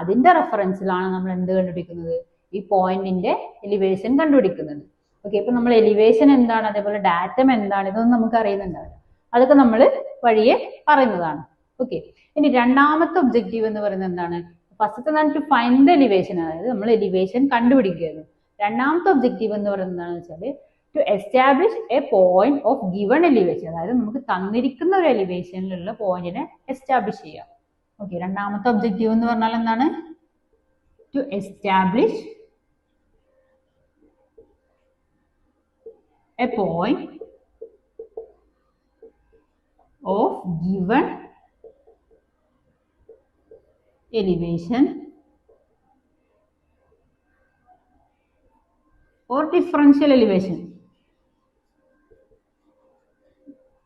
അതിന്റെ റെഫറൻസിലാണ് നമ്മൾ എന്ത് കണ്ടുപിടിക്കുന്നത്? ഈ പോയിന്റിന്റെ എലിവേഷൻ കണ്ടുപിടിക്കുന്നത്. ഓക്കെ, ഇപ്പൊ നമ്മൾ എലിവേഷൻ എന്താണ്, അതേപോലെ ഡാറ്റം എന്താണ്, ഇതൊന്നും നമുക്ക് അറിയുന്നുണ്ടാവില്ല. അതൊക്കെ നമ്മൾ വഴിയെ പറയുന്നതാണ്. ഓക്കെ, ഇനി രണ്ടാമത്തെ ഒബ്ജക്റ്റീവ് എന്ന് പറയുന്നത് എന്താണ്? ഫസ്റ്റത്തെ എന്താണ്? ടു ഫൈൻഡ് ദ എലിവേഷൻ, അതായത് നമ്മൾ എലിവേഷൻ കണ്ടുപിടിക്കുകയായിരുന്നു. രണ്ടാമത്തെ ഒബ്ജക്റ്റീവ് എന്ന് പറയുന്നത് എന്താണെന്ന് വെച്ചാൽ to establish a point of given elevation, അതായത് നമുക്ക് തന്നിരിക്കുന്ന ഒരു എലിവേഷനിലുള്ള പോയിന്റിനെ എസ്റ്റാബ്ലിഷ് ചെയ്യാം. ഓക്കെ, രണ്ടാമത്തെ ഒബ്ജക്റ്റീവ് എന്ന് പറഞ്ഞാൽ എന്താണ്? To establish a point of given elevation or differential elevation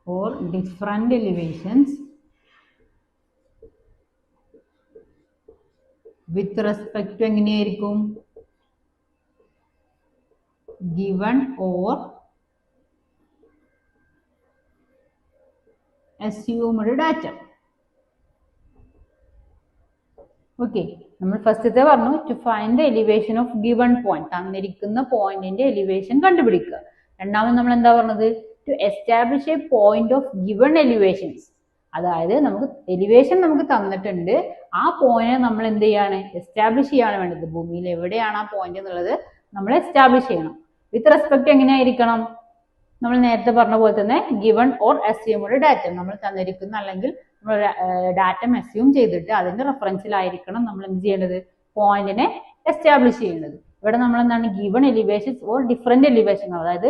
or different elevations with respect to എങ്ങനെയായിരിക്കും given or assumed data. Okay, നമ്മൾ ഫസ്റ്റത്തെ പറഞ്ഞു to find the elevation of given point, തന്നിരിക്കുന്ന പോയിന്റിന്റെ എലിവേഷൻ കണ്ടുപിടിക്കുക. രണ്ടാമത് നമ്മൾ എന്താ പറഞ്ഞത് to establish a point of given elevations, അതായത് നമുക്ക് എലിവേഷൻ നമുക്ക് തന്നിട്ടുണ്ട്, ആ പോയിന്റ് നമ്മൾ എന്ത് ചെയ്യാണ് എസ്റ്റാബ്ലിഷ് ചെയ്യാണ് വേണ്ടത്. ഭൂമിയിൽ എവിടെയാണ് ആ പോയിന്റ് എന്നുള്ളത് നമ്മൾ എസ്റ്റാബ്ലിഷ് ചെയ്യണം. വിത്ത് റെസ്പെക്ട് എങ്ങനെയായിരിക്കണം, നമ്മൾ നേരത്തെ പറഞ്ഞ പോലെ തന്നെ ഗിവൺ ഓർ അസ്യൂംഡ് ഡാറ്റ, നമ്മൾ തന്നിരിക്കുന്ന അല്ലെങ്കിൽ നമ്മൾ ഡാറ്റ അസ്യൂം ചെയ്തിട്ട് അതിന്റെ റെഫറൻസിലായിരിക്കണം നമ്മൾ എന്ത് ചെയ്യേണ്ടത് പോയിന്റിനെ എസ്റ്റാബ്ലിഷ് ചെയ്യേണ്ടത്. ഇവിടെ നമ്മൾ എന്താണ് given elevations or different elevation, അതായത്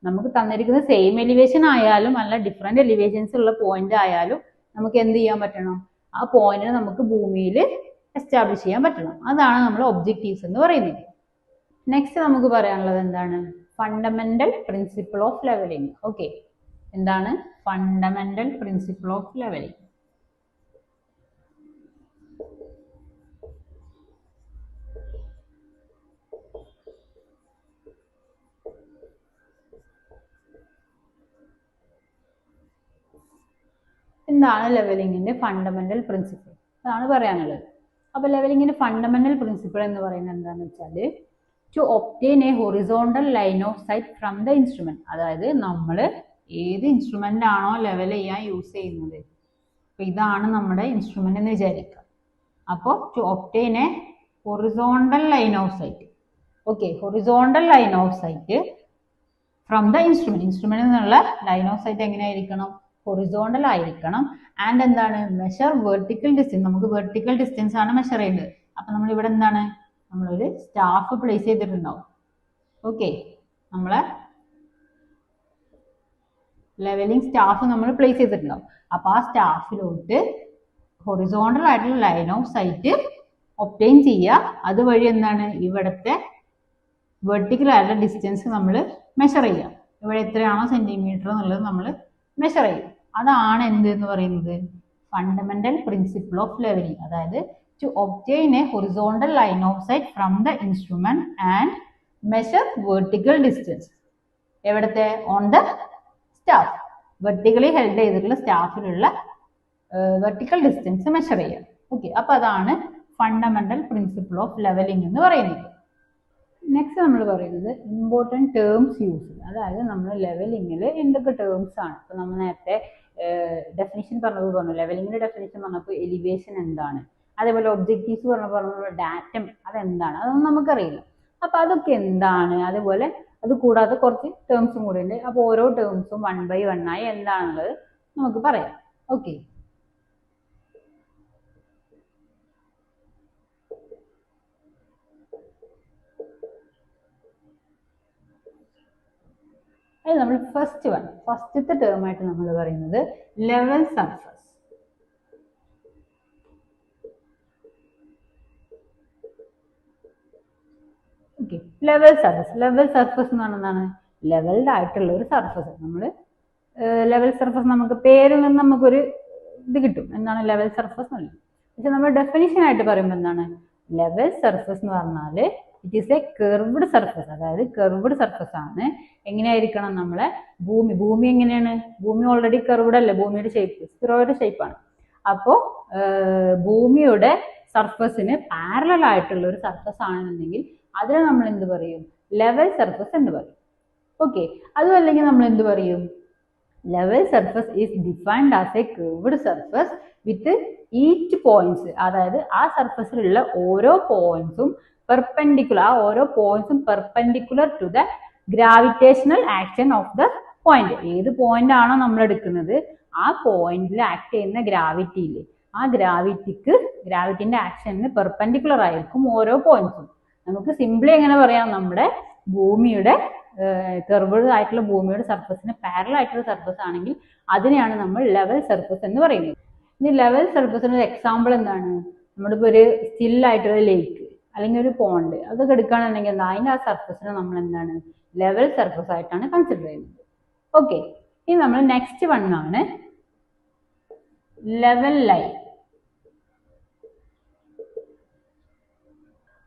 നമുക്ക് തന്നിരിക്കുന്ന സെയിം എലിവേഷൻ ആയാലും അല്ല ഡിഫറെന്റ് എലിവേഷൻസ് ഉള്ള പോയിന്റ് ആയാലും നമുക്ക് എന്ത് ചെയ്യാൻ പറ്റണം, ആ പോയിന്റിനെ നമുക്ക് ഭൂമിയിൽ എസ്റ്റാബ്ലിഷ് ചെയ്യാൻ പറ്റണം. അതാണ് നമ്മൾ ഒബ്ജക്റ്റീവ്സ് എന്ന് പറയുന്നത്. നെക്സ്റ്റ് നമുക്ക് പറയാനുള്ളത് എന്താണ് fundamental principle of levelling. Okay, എന്താണ് ഫണ്ടമെന്റൽ പ്രിൻസിപ്പിൾ ഓഫ് ലെവലിംഗ്? എന്താണ് ലെവലിംഗിന്റെ ഫണ്ടമെന്റൽ പ്രിൻസിപ്പിൾ? അതാണ് പറയാനുള്ളത്. അപ്പൊ ലെവലിംഗിന്റെ ഫണ്ടമെന്റൽ പ്രിൻസിപ്പിൾ എന്ന് പറയുന്നത് എന്താണെന്ന് വെച്ചാൽ to obtain a horizontal line of sight from the instrument, അതായത് നമ്മൾ ഏത് ഇൻസ്ട്രുമെന്റ് ആണോ ലെവൽ ചെയ്യാൻ യൂസ് ചെയ്യുന്നത്, അപ്പൊ ഇതാണ് നമ്മുടെ ഇൻസ്ട്രുമെന്റ് എന്ന് വിചാരിക്കുക. അപ്പോൾ to obtain a horizontal line of sight, okay, horizontal line of sight from the instrument, ഇൻസ്ട്രുമെന്റിൽ നിന്നുള്ള ലൈൻ ഓഫ് സൈറ്റ് എങ്ങനെയായിരിക്കണം ഹൊറിസോണ്ടൽ ആയിരിക്കണം. ആൻഡ് എന്താണ് മെഷർ വെർട്ടിക്കൽ ഡിസ്റ്റൻസ്, നമുക്ക് വെർട്ടിക്കൽ ഡിസ്റ്റൻസ് ആണ് മെഷർ ചെയ്യേണ്ടത്. അപ്പൊ നമ്മൾ ഇവിടെ എന്താണ് നമ്മളൊരു സ്റ്റാഫ് പ്ലേസ് ചെയ്തിട്ടുണ്ടാവും. ഓക്കെ, നമ്മളെ ലെവലിംഗ് സ്റ്റാഫ് നമ്മൾ പ്ലേസ് ചെയ്തിട്ടുണ്ടാവും. അപ്പൊ ആ സ്റ്റാഫിലോട്ട് ഹൊറിസോണ്ടൽ ആയിട്ടുള്ള ലൈൻ ഓഫ് സൈറ്റ് ഒബ്റ്റെയിൻ ചെയ്യുക. അതുവഴി എന്താണ് ഇവിടുത്തെ വെർട്ടിക്കൽ ആയിട്ടുള്ള ഡിസ്റ്റൻസ് നമ്മൾ മെഷർ ചെയ്യുക. ഇവിടെ എത്രയാണോ സെന്റിമീറ്റർ എന്നുള്ളത് നമ്മൾ മെഷർ ചെയ്യും. അതാണ് എന്ത് എന്ന് പറയുന്നത് ഫണ്ടമെന്റൽ പ്രിൻസിപ്പിൾ ഓഫ് ലെവലിംഗ്, അതായത് to obtain a horizontal line of sight from the instrument and measure vertical distance. എവിടത്തെ on the staff, vertically held ചെയ്തിട്ടുള്ള സ്റ്റാഫിലുള്ള വെർട്ടിക്കൽ ഡിസ്റ്റൻസ് മെഷർ ചെയ്യുക. ഓക്കെ, അപ്പൊ അതാണ് ഫണ്ടമെന്റൽ പ്രിൻസിപ്പിൾ ഓഫ് ലെവലിംഗ് എന്ന് പറയുന്നത്. Next നമ്മൾ പറയുന്നത് ഇമ്പോർട്ടൻറ്റ് ടേംസ് യൂസ്, അതായത് നമ്മൾ ലെവലിംഗിൽ എന്തൊക്കെ ടേംസ് ആണ്. ഇപ്പൊ നമ്മൾ നേരത്തെ ഡെഫിനിഷൻ പറഞ്ഞു, ലെവലിംഗിന്റെ ഡെഫിനിഷൻ പറഞ്ഞപ്പോൾ എലിവേഷൻ എന്താണ്, അതേപോലെ ഒബ്ജക്റ്റീവ്സ് പറഞ്ഞ ഡാറ്റം അതെന്താണ്, അതൊന്നും നമുക്കറിയില്ല. അപ്പൊ അതൊക്കെ എന്താണ്, അതേപോലെ അത് കൂടാതെ കുറച്ച് ടേംസും കൂടെ ഉണ്ട്. അപ്പോൾ ഓരോ ടേംസും 1 by 1 ആയി എന്താണുള്ളത് നമുക്ക് പറയാം. ഓക്കെ, അത് നമ്മൾ ഫസ്റ്റത്തെ ടേം ആയിട്ട് നമ്മൾ പറയുന്നത് level surface. Okay, level surface എന്ന് പറഞ്ഞാൽ ലെവൽഡ് ആയിട്ടുള്ള ഒരു സർഫസ്. നമ്മൾ ലെവൽ സർഫസ് നമുക്ക് പേരിൽ നിന്ന് നമുക്കൊരു ഇത് കിട്ടും, എന്താണ് ലെവൽ സർഫസ് എന്നുള്ളത്. പക്ഷെ നമ്മൾ ഡെഫിനിഷൻ ആയിട്ട് പറയുമ്പോൾ എന്താണ് ലെവൽ സർഫസ് എന്ന് പറഞ്ഞാൽ it is A curved surface, അതായത് കർവ്ഡ് സർഫസ് ആണ്. എങ്ങനെയായിരിക്കണം നമ്മളെ ഭൂമി എങ്ങനെയാണ്, ഭൂമി ഓൾറെഡി കർവ്ഡ് അല്ലേ, ഭൂമിയുടെ ഷേപ്പ് സ്പിറോയിഡ് ഷേപ്പാണ്. അപ്പോൾ ഭൂമിയുടെ സർഫസിന് പാരലൽ ആയിട്ടുള്ള ഒരു സർഫസ് ആണെന്നുണ്ടെങ്കിൽ അതിനെ നമ്മൾ എന്ത് പറയും ലെവൽ സർഫസ് എന്ന് പറയും. ഓക്കെ, അതും അല്ലെങ്കിൽ നമ്മൾ എന്ത് പറയും level surface is defined as a curved surface with each points, അതായത് ആ സർഫസിലുള്ള ഓരോ പോയിന്റ്സും പെർപെൻഡിക്കുലർ, ആ ഓരോ പോയിന്റ്സും perpendicular to the gravitational action of the point. ഏത് പോയിന്റ് ആണോ നമ്മൾ എടുക്കുന്നത് ആ പോയിന്റിൽ ആക്ട് ചെയ്യുന്ന ഗ്രാവിറ്റിയില്ലേ, ആ ഗ്രാവിറ്റിന്റെ ആക്ഷന് പെർപെൻഡിക്കുലർ ആയിരിക്കും ഓരോ പോയിന്റ്സും. നമുക്ക് സിംപ്ലി എങ്ങനെ പറയാം, നമ്മുടെ ഭൂമിയുടെ കർവ്ഡ് ആയിട്ടുള്ള ഭൂമിയുടെ സർഫസിന് പാരലൽ ആയിട്ടുള്ള സർഫസ് ആണെങ്കിൽ അതിനെയാണ് നമ്മൾ ലെവൽ സർഫസ് എന്ന് പറയുന്നത്. ഇനി ലെവൽ സർഫസിന് ഒരു എക്സാമ്പിൾ എന്താണ്? നമ്മുടെ ഇപ്പോൾ ഒരു സ്റ്റില്ലായിട്ടുള്ള ലേക്ക് അല്ലെങ്കിൽ ഒരു പോണ്ട് അതൊക്കെ എടുക്കുകയാണെന്നുണ്ടെങ്കിൽ അതിൻ്റെ ആ സർഫസിനെ നമ്മൾ എന്താണ് ലെവൽ സർഫസ് ആയിട്ടാണ് കൺസിഡർ ചെയ്യുന്നത്. ഓക്കെ, ഇനി നമ്മൾ നെക്സ്റ്റ് വൺ ആണ് ലെവൽ ലൈൻ.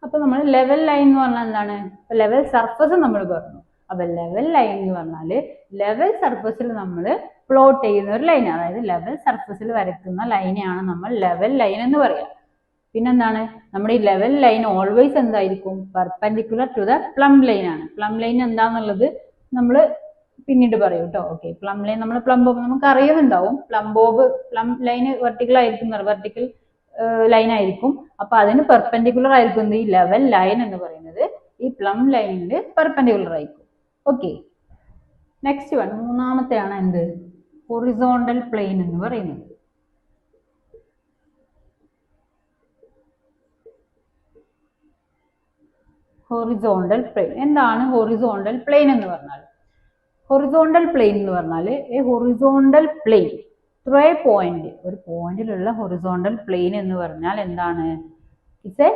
അപ്പൊ നമ്മൾ ലെവൽ ലൈൻ എന്ന് പറഞ്ഞാൽ എന്താണ്? ലെവൽ സർഫസ് നമ്മൾ പറഞ്ഞു. അപ്പൊ ലെവൽ ലൈൻ എന്ന് പറഞ്ഞാല് ലെവൽ സർഫസിൽ നമ്മൾ പ്ലോട്ട് ചെയ്യുന്ന ഒരു ലൈൻ, അതായത് ലെവൽ സർഫസിൽ വരയ്ക്കുന്ന ലൈനെയാണ് നമ്മൾ ലെവൽ ലൈൻ എന്ന് പറയുക. പിന്നെന്താണ്, നമ്മുടെ ഈ ലെവൽ ലൈൻ ഓൾവേസ് എന്തായിരിക്കും? Perpendicular to the plumb line ആണ്. പ്ലം ലൈൻ എന്താന്നുള്ളത് നമ്മൾ പിന്നീട് പറയും കേട്ടോ. ഓക്കെ, പ്ലം ലൈൻ നമ്മൾ പ്ലം ബോബ് നമുക്ക് അറിയുന്നുണ്ടാവും. പ്ലം ലൈൻ വെർട്ടിക്കൽ ആയിരിക്കും, വെർട്ടിക്കൽ ലൈൻ ആയിരിക്കും. അപ്പൊ അതിന് പെർപെൻഡിക്കുലർ ആയിരിക്കും ഈ ലെവൽ ലൈൻ എന്ന് പറയുന്നത് ഈ പ്ലം ലൈനിന് പെർപെൻഡിക്കുലർ ആയിരിക്കും. ഓക്കെ, നെക്സ്റ്റ് വൺ മൂന്നാമത്തെയാണ് എന്ത്? ഹൊറിസോണ്ടൽ പ്ലെയിൻ എന്ന് പറയുന്നത്. ഹൊറിസോണ്ടൽ പ്ലെയിൻ എന്താണ്? ഹൊറിസോണ്ടൽ പ്ലെയിൻ എന്ന് പറഞ്ഞാൽ ഹൊറിസോണ്ടൽ പ്ലെയിൻ എന്ന് പറഞ്ഞാൽ a horizontal plane through a point, ഒരു പോയിന്റിലുള്ള ഹൊറിസോണ്ടൽ പ്ലെയിൻ എന്ന് പറഞ്ഞാൽ എന്താണ്? It's a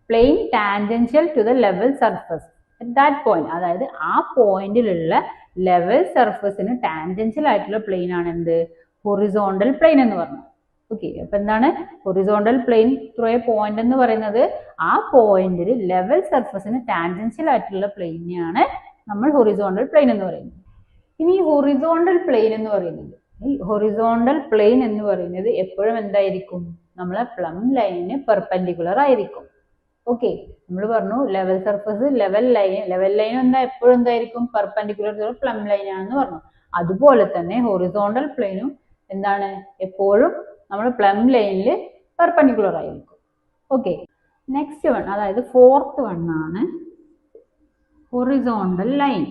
plane tangential to the level surface at that point. അതായത് ആ പോയിന്റിലുള്ള ലെവൽ സർഫസിന് ടാൻജൻഷ്യൽ ആയിട്ടുള്ള പ്ലെയിൻ ആണ് എന്ത്? ഹൊറിസോണ്ടൽ പ്ലെയിൻ എന്ന് പറഞ്ഞാൽ. ഓക്കെ, അപ്പൊ എന്താണ് horizontal plane through a point എന്ന് പറയുന്നത്? ആ പോയിന്റിൽ ലെവൽ സർഫസിന് ടാൻജൻഷ്യൽ ആയിട്ടുള്ള പ്ലെയിനെയാണ് നമ്മൾ ഹൊറിസോണ്ടൽ പ്ലെയിൻ എന്ന് പറയുന്നത്. ഇനി ഹൊറിസോണ്ടൽ പ്ലെയിൻ എന്ന് പറയുന്നത് എപ്പോഴും എന്തായിരിക്കും? നമ്മളെ പ്ലം ലൈനിന് പെർപെൻഡിക്കുലർ ആയിരിക്കും. ഓക്കെ, നമ്മൾ പറഞ്ഞു ലെവൽ സർഫസ് ലെവൽ ലൈൻ എന്താ എപ്പോഴും എന്തായിരിക്കും? പെർപെൻഡിക്കുലർ ടു പ്ലം ലൈൻ ആണെന്ന് പറഞ്ഞു. അതുപോലെ തന്നെ ഹൊറിസോണ്ടൽ പ്ലെയിനും എന്താണ്? എപ്പോഴും നമ്മൾ പ്ലം ലൈനിൽ പെർപെൻഡിക്കുലർ ആയിരിക്കും. ഓക്കെ, നെക്സ്റ്റ് വൺ, അതായത് ഫോർത്ത് വൺ ആണ് ഹൊറിസോണ്ടൽ ലൈൻ.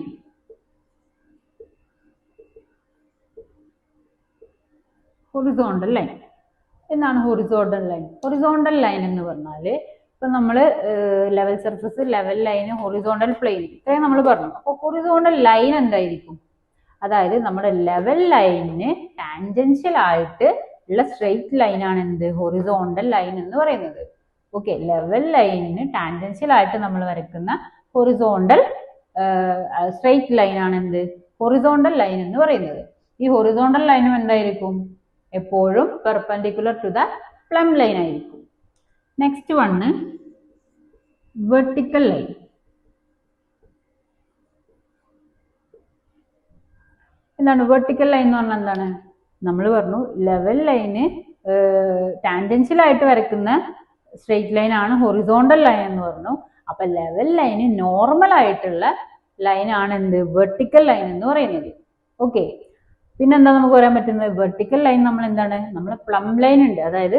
ഹൊറിസോണ്ടൽ ലൈൻ എന്താണ്? ഹൊറിസോണ്ടൽ ലൈൻ എന്ന് പറഞ്ഞാല് ഇപ്പൊ നമ്മള് level surface level line horizontal plane ഇത്രയും നമ്മൾ പറഞ്ഞു. അപ്പൊ ഹൊറിസോണ്ടൽ ലൈൻ എന്തായിരിക്കും? അതായത് നമ്മുടെ ലെവൽ ലൈനിന് ടാൻജൻഷ്യൽ ആയിട്ട് ഉള്ള സ്ട്രെയിറ്റ് ലൈൻ ആണ് എന്ത്? ഹൊറിസോണ്ടൽ ലൈൻ എന്ന് പറയുന്നത്. ഓക്കെ, ലെവൽ ലൈനിന് ടാൻജൻഷ്യൽ ആയിട്ട് നമ്മൾ വരയ്ക്കുന്ന ഹൊറിസോണ്ടൽ സ്ട്രെയിറ്റ് ലൈൻ ആണ് എന്ത്? ഹൊറിസോണ്ടൽ ലൈൻ എന്ന് പറയുന്നത്. ഈ ഹൊറിസോണ്ടൽ ലൈനും എന്തായിരിക്കും? എപ്പോഴും perpendicular to the plumb line ആയിരിക്കും. Next one vertical line. എന്താണ് വെർട്ടിക്കൽ ലൈൻ എന്ന് പറഞ്ഞാൽ? എന്താണ്? നമ്മൾ പറഞ്ഞു ലെവൽ ലൈന് ടാൻജൻഷ്യൽ ആയിട്ട് വരയ്ക്കുന്ന സ്ട്രെയിറ്റ് ലൈൻ ആണ് ഹൊറിസോണ്ടൽ ലൈൻ എന്ന് പറഞ്ഞു. അപ്പൊ ലെവൽ ലൈന് നോർമൽ ആയിട്ടുള്ള ലൈൻ ആണ് എന്ത്? വെർട്ടിക്കൽ ലൈൻ എന്ന് പറയുന്നത്. ഓക്കെ, പിന്നെന്താ നമുക്ക് പറയാൻ പറ്റുന്നത്? വെർട്ടിക്കൽ ലൈൻ നമ്മൾ എന്താണ്? നമ്മളെ പ്ലം ലൈൻ ഉണ്ട്, അതായത്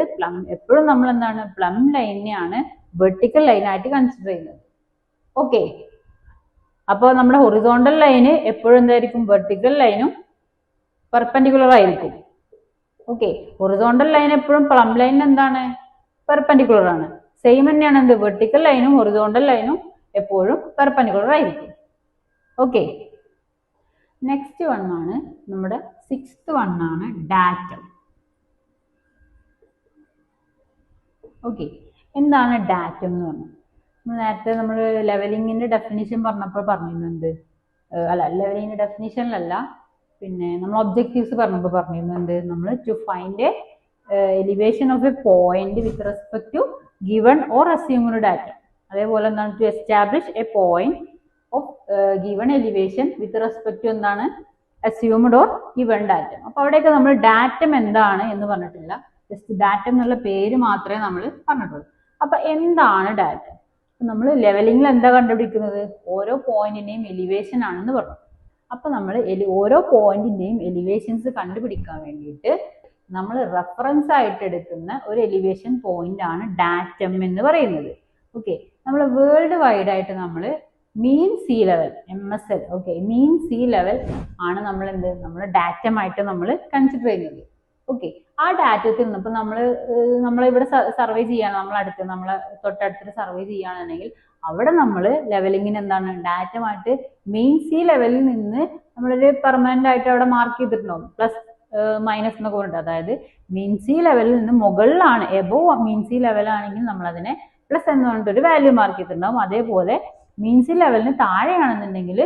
എപ്പോഴും നമ്മൾ എന്താണ്? പ്ലം ലൈനെയാണ് വെർട്ടിക്കൽ ലൈൻ ആയിട്ട് കൺസിഡർ ചെയ്യുന്നത്. ഓക്കെ, അപ്പോൾ നമ്മുടെ ഹൊറിസോണ്ടൽ ലൈന് എപ്പോഴും എന്തായിരിക്കും? വെർട്ടിക്കൽ ലൈനും പെർപെൻഡിക്കുലർ ആയിരിക്കും. ഓക്കെ, ഹൊറിസോണ്ടൽ ലൈൻ എപ്പോഴും പ്ലം ലൈനിന് എന്താണ്? പെർപെൻഡിക്കുലർ ആണ്. സെയിം തന്നെയാണ് എന്ത്? വെർട്ടിക്കൽ ലൈനും ഹൊറിസോണ്ടൽ ലൈനും എപ്പോഴും പെർപെൻഡിക്കുലർ ആയിരിക്കും. ഓക്കെ, നെക്സ്റ്റ് വൺ ആണ് നമ്മുടെ സിക്സ്ത് വൺ ആണ് ഡാറ്റം. ഓക്കെ, എന്താണ് ഡാറ്റം എന്ന് പറഞ്ഞാൽ? നേരത്തെ നമ്മൾ ലെവലിങ്ങിന്റെ ഡെഫിനിഷൻ പറഞ്ഞപ്പോൾ പറഞ്ഞിരുന്നുണ്ട്, അല്ല ലെവലിങ്ങിന്റെ ഡെഫിനിഷനിലല്ല, പിന്നെ നമ്മൾ ഒബ്ജക്റ്റീവ്സ് പറഞ്ഞപ്പോൾ പറഞ്ഞിരുന്നുണ്ട്, നമ്മൾ to find a elevation of a point with respect to given or assumed datum. അതേപോലെ എന്താണ്? To establish a point of given elevation with respect to എന്താണ്? Assumed or given datum. അപ്പൊ അവിടെയൊക്കെ നമ്മൾ ഡാറ്റം എന്താണ് എന്ന് പറഞ്ഞിട്ടില്ല, ജസ്റ്റ് ഡാറ്റം എന്നുള്ള പേര് മാത്രമേ നമ്മൾ പറഞ്ഞിട്ടുള്ളൂ. അപ്പൊ എന്താണ് ഡാറ്റം? നമ്മൾ ലെവലിംഗിൽ എന്താ കണ്ടുപിടിക്കുന്നത്? ഓരോ പോയിന്റിന്റെയും എലിവേഷൻ ആണെന്ന് പറഞ്ഞു. അപ്പൊ നമ്മൾ ഓരോ പോയിന്റിന്റെയും എലിവേഷൻസ് കണ്ടുപിടിക്കാൻ വേണ്ടിയിട്ട് നമ്മൾ റെഫറൻസ് ആയിട്ട് എടുക്കുന്ന ഒരു എലിവേഷൻ പോയിന്റ് ആണ് ഡാറ്റം എന്ന് പറയുന്നത്. ഓക്കെ, നമ്മൾ വേൾഡ് വൈഡ് ആയിട്ട് നമ്മൾ മീൻ സീ ലെവൽ MSL, ഓക്കെ, മീൻ സീ ലെവൽ ആണ് നമ്മൾ എന്ത്? നമ്മൾ ഡാറ്റമായിട്ട് നമ്മൾ കൺസിഡർ ചെയ്യുന്നത്. ഓക്കെ, ആ ഡാറ്റത്തിൽ നിന്ന് ഇപ്പൊ നമ്മളിവിടെ സർവേ ചെയ്യാണ്, നമ്മളെ തൊട്ടടുത്തൊരു സർവേ ചെയ്യുകയാണെന്നുണ്ടെങ്കിൽ അവിടെ നമ്മൾ ലെവലിങ്ങിന് എന്താണ് ഡാറ്റമായിട്ട് മെയിൻ സീ ലെവലിൽ നിന്ന് നമ്മളൊരു പെർമനന്റ് ആയിട്ട് അവിടെ മാർക്ക് ചെയ്തിട്ടുണ്ടാവും പ്ലസ് മൈനസ് എന്നൊക്കെ പറഞ്ഞിട്ട്. അതായത് മീൻ സീ ലെവലിൽ നിന്ന് മുകളിലാണ് എബോവ് മീൻ സീ ലെവലാണെങ്കിൽ നമ്മൾ അതിനെ പ്ലസ് എന്ന് പറഞ്ഞിട്ട് ഒരു വാല്യൂ മാർക്ക് ചെയ്തിട്ടുണ്ടാവും. അതേപോലെ മീൻ സീ ലെവലിന് താഴെയാണെന്നുണ്ടെങ്കിൽ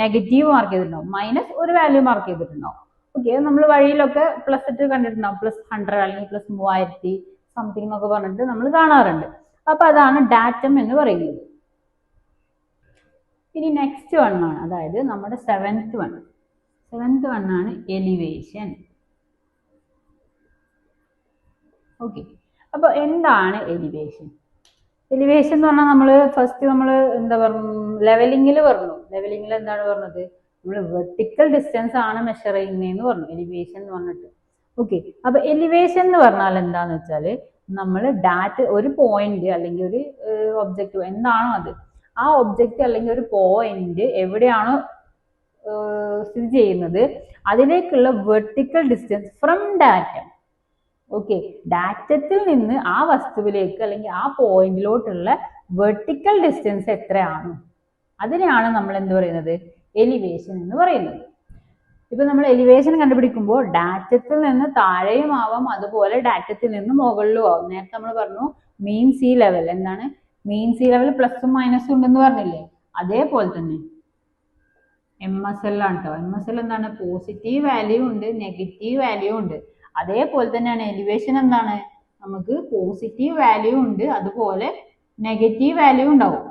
നെഗറ്റീവ് മാർക്ക് ചെയ്തിട്ടുണ്ടാവും, മൈനസ് ഒരു വാല്യൂ മാർക്ക് ചെയ്തിട്ടുണ്ടാവും. ഓക്കെ, നമ്മൾ വഴിയിലൊക്കെ പ്ലസ് ഇട്ട് കണ്ടിട്ടുണ്ടാവും, +100 അല്ലെങ്കിൽ +3000 സംതിങ് എന്നൊക്കെ പറഞ്ഞിട്ട് നമ്മൾ കാണാറുണ്ട്. അപ്പൊ അതാണ് ഡാറ്റം എന്ന് പറയുന്നത്. ഇനി നെക്സ്റ്റ് വൺ ആണ്, അതായത് നമ്മുടെ സെവൻത്ത് വൺ ആണ് എലിവേഷൻ. ഓക്കെ, അപ്പൊ എന്താണ് എലിവേഷൻ? എലിവേഷൻ എന്ന് പറഞ്ഞാൽ നമ്മൾ ഫസ്റ്റ് എന്താ പറഞ്ഞു, ലെവലിംഗിൽ പറഞ്ഞു. ലെവലിംഗിൽ എന്താണ് പറഞ്ഞത്? നമ്മൾ വെർട്ടിക്കൽ ഡിസ്റ്റൻസ് ആണ് മെഷർ ചെയ്യുന്നതെന്ന് പറഞ്ഞു എലിവേഷൻ എന്ന് പറഞ്ഞിട്ട്. ഓക്കെ, അപ്പൊ എലിവേഷൻ എന്ന് പറഞ്ഞാൽ എന്താന്ന് വെച്ചാല് നമ്മൾ ഒരു പോയിന്റ് അല്ലെങ്കിൽ ഒരു ഒബ്ജക്റ്റ് എന്താണോ അത്, ആ ഒബ്ജക്റ്റ് അല്ലെങ്കിൽ ഒരു പോയിന്റ് എവിടെയാണോ സ്ഥിതി ചെയ്യുന്നത് അതിലേക്കുള്ള vertical distance from datum. Okay, ഡാറ്റത്തിൽ നിന്ന് ആ വസ്തുവിലേക്ക് അല്ലെങ്കിൽ ആ പോയിന്റിലോട്ടുള്ള വെർട്ടിക്കൽ ഡിസ്റ്റൻസ് എത്രയാണ്, അതിനെയാണ് നമ്മൾ എന്ത് പറയുന്നത്? എലിവേഷൻ എന്ന് പറയുന്നത്. ഇപ്പൊ നമ്മൾ എലിവേഷൻ കണ്ടുപിടിക്കുമ്പോൾ ഡാറ്റത്തിൽ നിന്ന് താഴെയും ആവാം, അതുപോലെ ഡാറ്റത്തിൽ നിന്ന് മുകളിലും ആവാം. നേരത്തെ നമ്മൾ പറഞ്ഞു മീൻ സീ ലെവൽ, എന്താണ് മീൻ സീ ലെവൽ പ്ലസും മൈനസും ഉണ്ടെന്ന് പറഞ്ഞില്ലേ, അതേപോലെ തന്നെ MSL ആണ് കേട്ടോ. MSL എന്താണ്? പോസിറ്റീവ് വാല്യൂ ഉണ്ട്, നെഗറ്റീവ് വാല്യൂ ഉണ്ട്. അതേപോലെ തന്നെയാണ് എലിവേഷൻ എന്താണ്? നമുക്ക് പോസിറ്റീവ് വാല്യൂ ഉണ്ട്, അതുപോലെ നെഗറ്റീവ് വാല്യൂ ഉണ്ടാവും.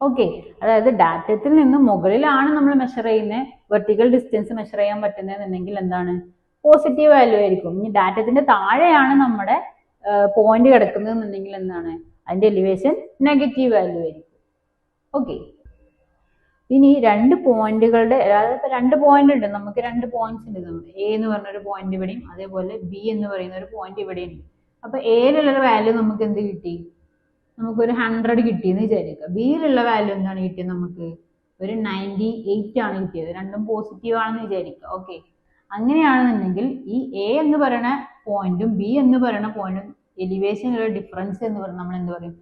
ഓക്കെ, അതായത് ഡാറ്റത്തിൽ നിന്ന് മുകളിലാണ് നമ്മൾ മെഷർ ചെയ്യുന്നത്, വെർട്ടിക്കൽ ഡിസ്റ്റൻസ് മെഷർ ചെയ്യാൻ പറ്റുന്നതെന്നുണ്ടെങ്കിൽ എന്താണ്? പോസിറ്റീവ് വാല്യൂ ആയിരിക്കും. ഇനി ഡാറ്റത്തിന്റെ താഴെയാണ് നമ്മുടെ പോയിന്റ് കിടക്കുന്നത് എന്നുണ്ടെങ്കിൽ എന്താണ്? അതിന്റെ എലിവേഷൻ നെഗറ്റീവ് വാല്യൂ ആയിരിക്കും. ഓക്കെ, ഇനി രണ്ട് പോയിന്റുകളുടെ, അതായത് രണ്ട് പോയിന്റ് ഉണ്ട്, നമുക്ക് രണ്ട് പോയിന്റ്സ് ഉണ്ട്. നമുക്ക് എ എന്ന് പറഞ്ഞൊരു പോയിന്റ് ഇവിടെയും അതേപോലെ ബി എന്ന് പറയുന്ന ഒരു പോയിന്റ് ഇവിടെയും ഉണ്ട്. അപ്പൊ എയിലുള്ള വാല്യൂ നമുക്ക് എന്ത് കിട്ടി? നമുക്കൊരു 100 കിട്ടിയെന്ന് വിചാരിക്കുക. ബിയിലുള്ള വാല്യൂ എന്താണ് കിട്ടിയത്? നമുക്ക് ഒരു 98 ആണ് കിട്ടിയത്. രണ്ടും പോസിറ്റീവ് ആണെന്ന് വിചാരിക്കുക. ഓക്കെ, അങ്ങനെയാണെന്നുണ്ടെങ്കിൽ ഈ എ എന്ന് പറയുന്ന പോയിന്റും ബി എന്ന് പറയുന്ന പോയിന്റും എലിവേഷനുള്ള ഡിഫറൻസ് എന്ന് പറഞ്ഞാൽ നമ്മൾ എന്ത് പറയും?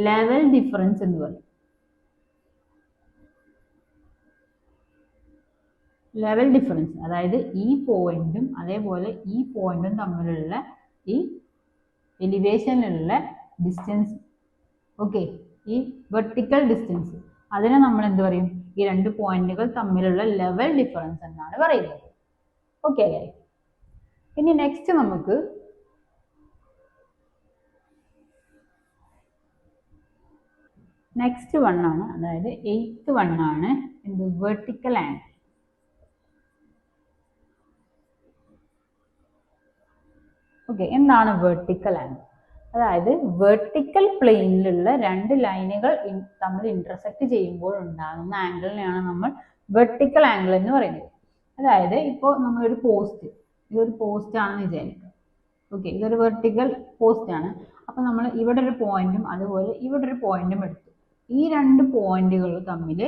ലെവൽ ഡിഫറൻസ് എന്ന് പറയും. ലെവൽ ഡിഫറൻസ്, അതായത് ഈ പോയിന്റും അതേപോലെ ഈ പോയിന്റും തമ്മിലുള്ള ഈ എലിവേഷനിലുള്ള ഡിസ്റ്റൻസ്, ഓക്കെ, ഈ വെർട്ടിക്കൽ ഡിസ്റ്റൻസ്, അതിനെ നമ്മൾ എന്ത് പറയും? ഈ രണ്ട് പോയിന്റുകൾ തമ്മിലുള്ള ലെവൽ ഡിഫറൻസ് എന്നാണ് പറയുന്നത്. ഓക്കെ അല്ലേ? ഇനി നെക്സ്റ്റ് നമുക്ക് നെക്സ്റ്റ് വൺ ആണ്, അതായത് 8th വൺ ആണ് എന്ത്? Vertical angle. ഓക്കെ, എന്താണ് വെർട്ടിക്കൽ ആംഗിൾ? അതായത് വെർട്ടിക്കൽ പ്ലെയിനിലുള്ള രണ്ട് ലൈനുകൾ തമ്മിൽ ഇന്റർസെക്ട് ചെയ്യുമ്പോൾ ഉണ്ടാകുന്ന ആംഗിളിനെയാണ് നമ്മൾ വെർട്ടിക്കൽ ആംഗിൾ എന്ന് പറയുന്നത്. അതായത് ഇപ്പോൾ നമ്മളൊരു പോസ്റ്റ്, ഇതൊരു പോസ്റ്റ് ആണെന്ന് വിചാരിക്കുക. ഓക്കെ, ഇതൊരു വെർട്ടിക്കൽ പോസ്റ്റ് ആണ്. അപ്പൊ നമ്മൾ ഇവിടെ ഒരു പോയിന്റും അതുപോലെ ഇവിടെ ഒരു പോയിന്റും എടുത്തു. ഈ രണ്ട് പോയിന്റുകൾ തമ്മിൽ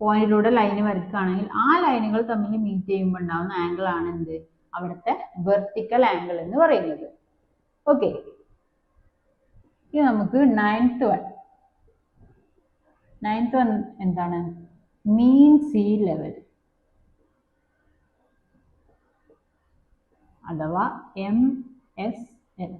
പോയിന്റിലൂടെ ലൈന് വരയ്ക്കുകയാണെങ്കിൽ ആ ലൈനുകൾ തമ്മിൽ മീറ്റ് ചെയ്യുമ്പോൾ ഉണ്ടാകുന്ന ആംഗിൾ ആണ് എന്ത്? അവിടുത്തെ വെർട്ടിക്കൽ ആംഗിൾ എന്ന് പറയുന്നത്. ഓക്കെ, ഇനി നമുക്ക് 9th വൺ എന്താണ്? മീൻ സീ ലെവൽ അഥവാ MSL.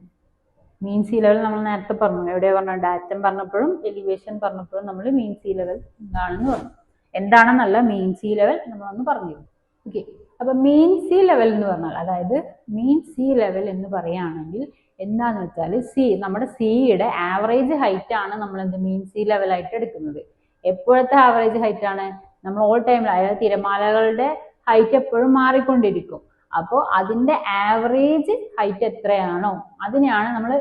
മീൻ സീ ലെവൽ നമ്മൾ നേരത്തെ പറഞ്ഞു, എവിടെയാ പറഞ്ഞു? ഡാറ്റം പറഞ്ഞപ്പോഴും എലിവേഷൻ പറഞ്ഞപ്പോഴും നമ്മൾ മീൻ സീ ലെവൽ എന്താണെന്ന് പറഞ്ഞു. എന്താണെന്നല്ല, മീൻ സീ ലെവൽ നമ്മളൊന്ന് പറഞ്ഞു. ഓക്കെ, അപ്പൊ മീൻ സീ ലെവൽ എന്ന് പറഞ്ഞാൽ, അതായത് മീൻ സീ ലെവൽ എന്ന് പറയുകയാണെങ്കിൽ എന്താന്ന് വെച്ചാൽ നമ്മുടെ സീയുടെ ആവറേജ് ഹൈറ്റ് ആണ് നമ്മൾ എന്ത് മീൻ സീ ലെവൽ ആയിട്ട് എടുക്കുന്നത്. എപ്പോഴത്തെ ആവറേജ് ഹൈറ്റ് ആണ്? നമ്മൾ ഓൾ ടൈമിൽ, അതായത് തിരമാലകളുടെ ഹൈറ്റ് എപ്പോഴും മാറിക്കൊണ്ടിരിക്കും. അപ്പോൾ അതിന്റെ ആവറേജ് ഹൈറ്റ് എത്രയാണോ അതിനെയാണ് നമ്മൾ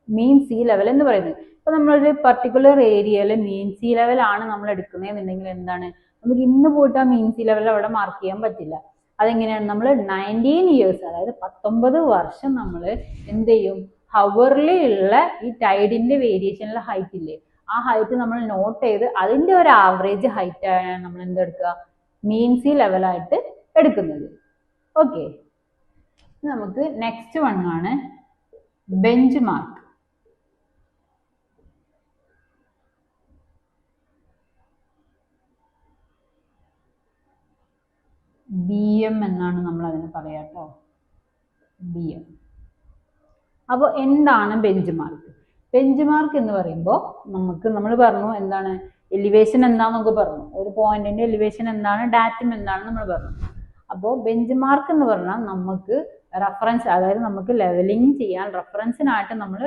മീൻ സീ ലെവൽ എന്ന് പറയുന്നത്. ഇപ്പൊ നമ്മളൊരു പർട്ടിക്കുലർ ഏരിയയിൽ മീൻ സീ ലെവൽ ആണ് നമ്മൾ എടുക്കുന്നതെന്നുണ്ടെങ്കിൽ എന്താണ്? നമുക്ക് ഇന്ന് പോയിട്ട് ആ മീൻ സീ ലെവൽ അവിടെ മാർക്ക് ചെയ്യാൻ പറ്റില്ല. അതെങ്ങനെയാണ്? നമ്മൾ 19 ഇയേഴ്സ്, അതായത് 19 വർഷം നമ്മൾ എന്ത് ചെയ്യും? ഹവറിലുള്ള ഈ ടൈഡിന്റെ വേരിയേഷനിലെ ഹൈറ്റ് ഇല്ലേ, ആ ഹൈറ്റ് നമ്മൾ നോട്ട് ചെയ്ത് അതിന്റെ ഒരു ആവറേജ് ഹൈറ്റ് ആണ് നമ്മൾ എന്തെടുക്കുക? മീൻ സീ ലെവലായിട്ട് എടുക്കുന്നത്. ഓക്കെ, നമുക്ക് നെക്സ്റ്റ് വൺ ആണ് ബെഞ്ച് മാർക്ക്. BM എന്നാണ് നമ്മൾ അതിന് പറയാ കേട്ടോ, BM. അപ്പോൾ എന്താണ് ബെഞ്ച് മാർക്ക്? ബെഞ്ച് മാർക്ക് എന്ന് പറയുമ്പോൾ നമ്മൾ പറഞ്ഞു എന്താണ് എലിവേഷൻ എന്താണെന്നൊക്കെ പറഞ്ഞു, ഒരു പോയിന്റിന്റെ എലിവേഷൻ എന്താണ്, ഡാറ്റം എന്താണ് നമ്മൾ പറഞ്ഞു. അപ്പോൾ ബെഞ്ച് മാർക്ക് എന്ന് പറഞ്ഞാൽ നമുക്ക് റെഫറൻസ്, അതായത് നമുക്ക് ലെവലിംഗ് ചെയ്യാൻ റെഫറൻസിനായിട്ട് നമ്മൾ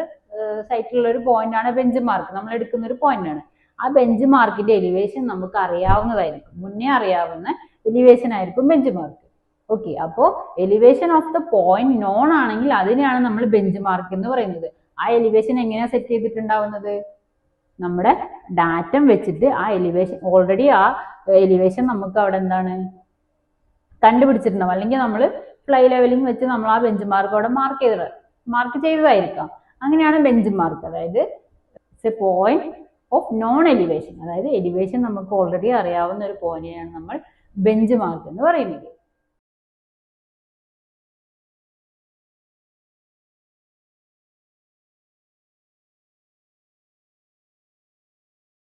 സൈറ്റിലുള്ള ഒരു പോയിന്റ് ആണ് ബെഞ്ച് മാർക്ക്, നമ്മൾ എടുക്കുന്ന ഒരു പോയിന്റ് ആണ്. ആ ബെഞ്ച് മാർക്കിന്റെ എലിവേഷൻ നമുക്ക് അറിയാവുന്നതായിരിക്കും, മുന്നേ അറിയാവുന്ന എലിവേഷൻ ആയിരിക്കും ബെഞ്ച് മാർക്ക്. ഓക്കെ, അപ്പോൾ elevation of the point non ആണെങ്കിൽ അതിനെയാണ് നമ്മൾ ബെഞ്ച് മാർക്ക് എന്ന് പറയുന്നത്. ആ എലിവേഷൻ എങ്ങനെയാണ് സെറ്റ് ചെയ്തിട്ടുണ്ടാവുന്നത്? നമ്മുടെ ഡാറ്റം വെച്ചിട്ട് ആ എലിവേഷൻ, ഓൾറെഡി ആ എലിവേഷൻ നമുക്ക് അവിടെ എന്താണ് കണ്ടുപിടിച്ചിട്ടുണ്ടാവും, അല്ലെങ്കിൽ നമ്മൾ ഫ്ലൈ ലെവലിംഗ് വെച്ച് നമ്മൾ ആ ബെഞ്ച് മാർക്ക് അവിടെ മാർക്ക് ചെയ്തതായിരിക്കാം. അങ്ങനെയാണ് ബെഞ്ച് മാർക്ക്, അതായത് it's A point of non elevation, അതായത് എലിവേഷൻ നമുക്ക് ഓൾറെഡി അറിയാവുന്ന ഒരു പോയിന്റിനെയാണ് നമ്മൾ ബെഞ്ച് മാർക്ക് എന്ന് പറയുന്നത്.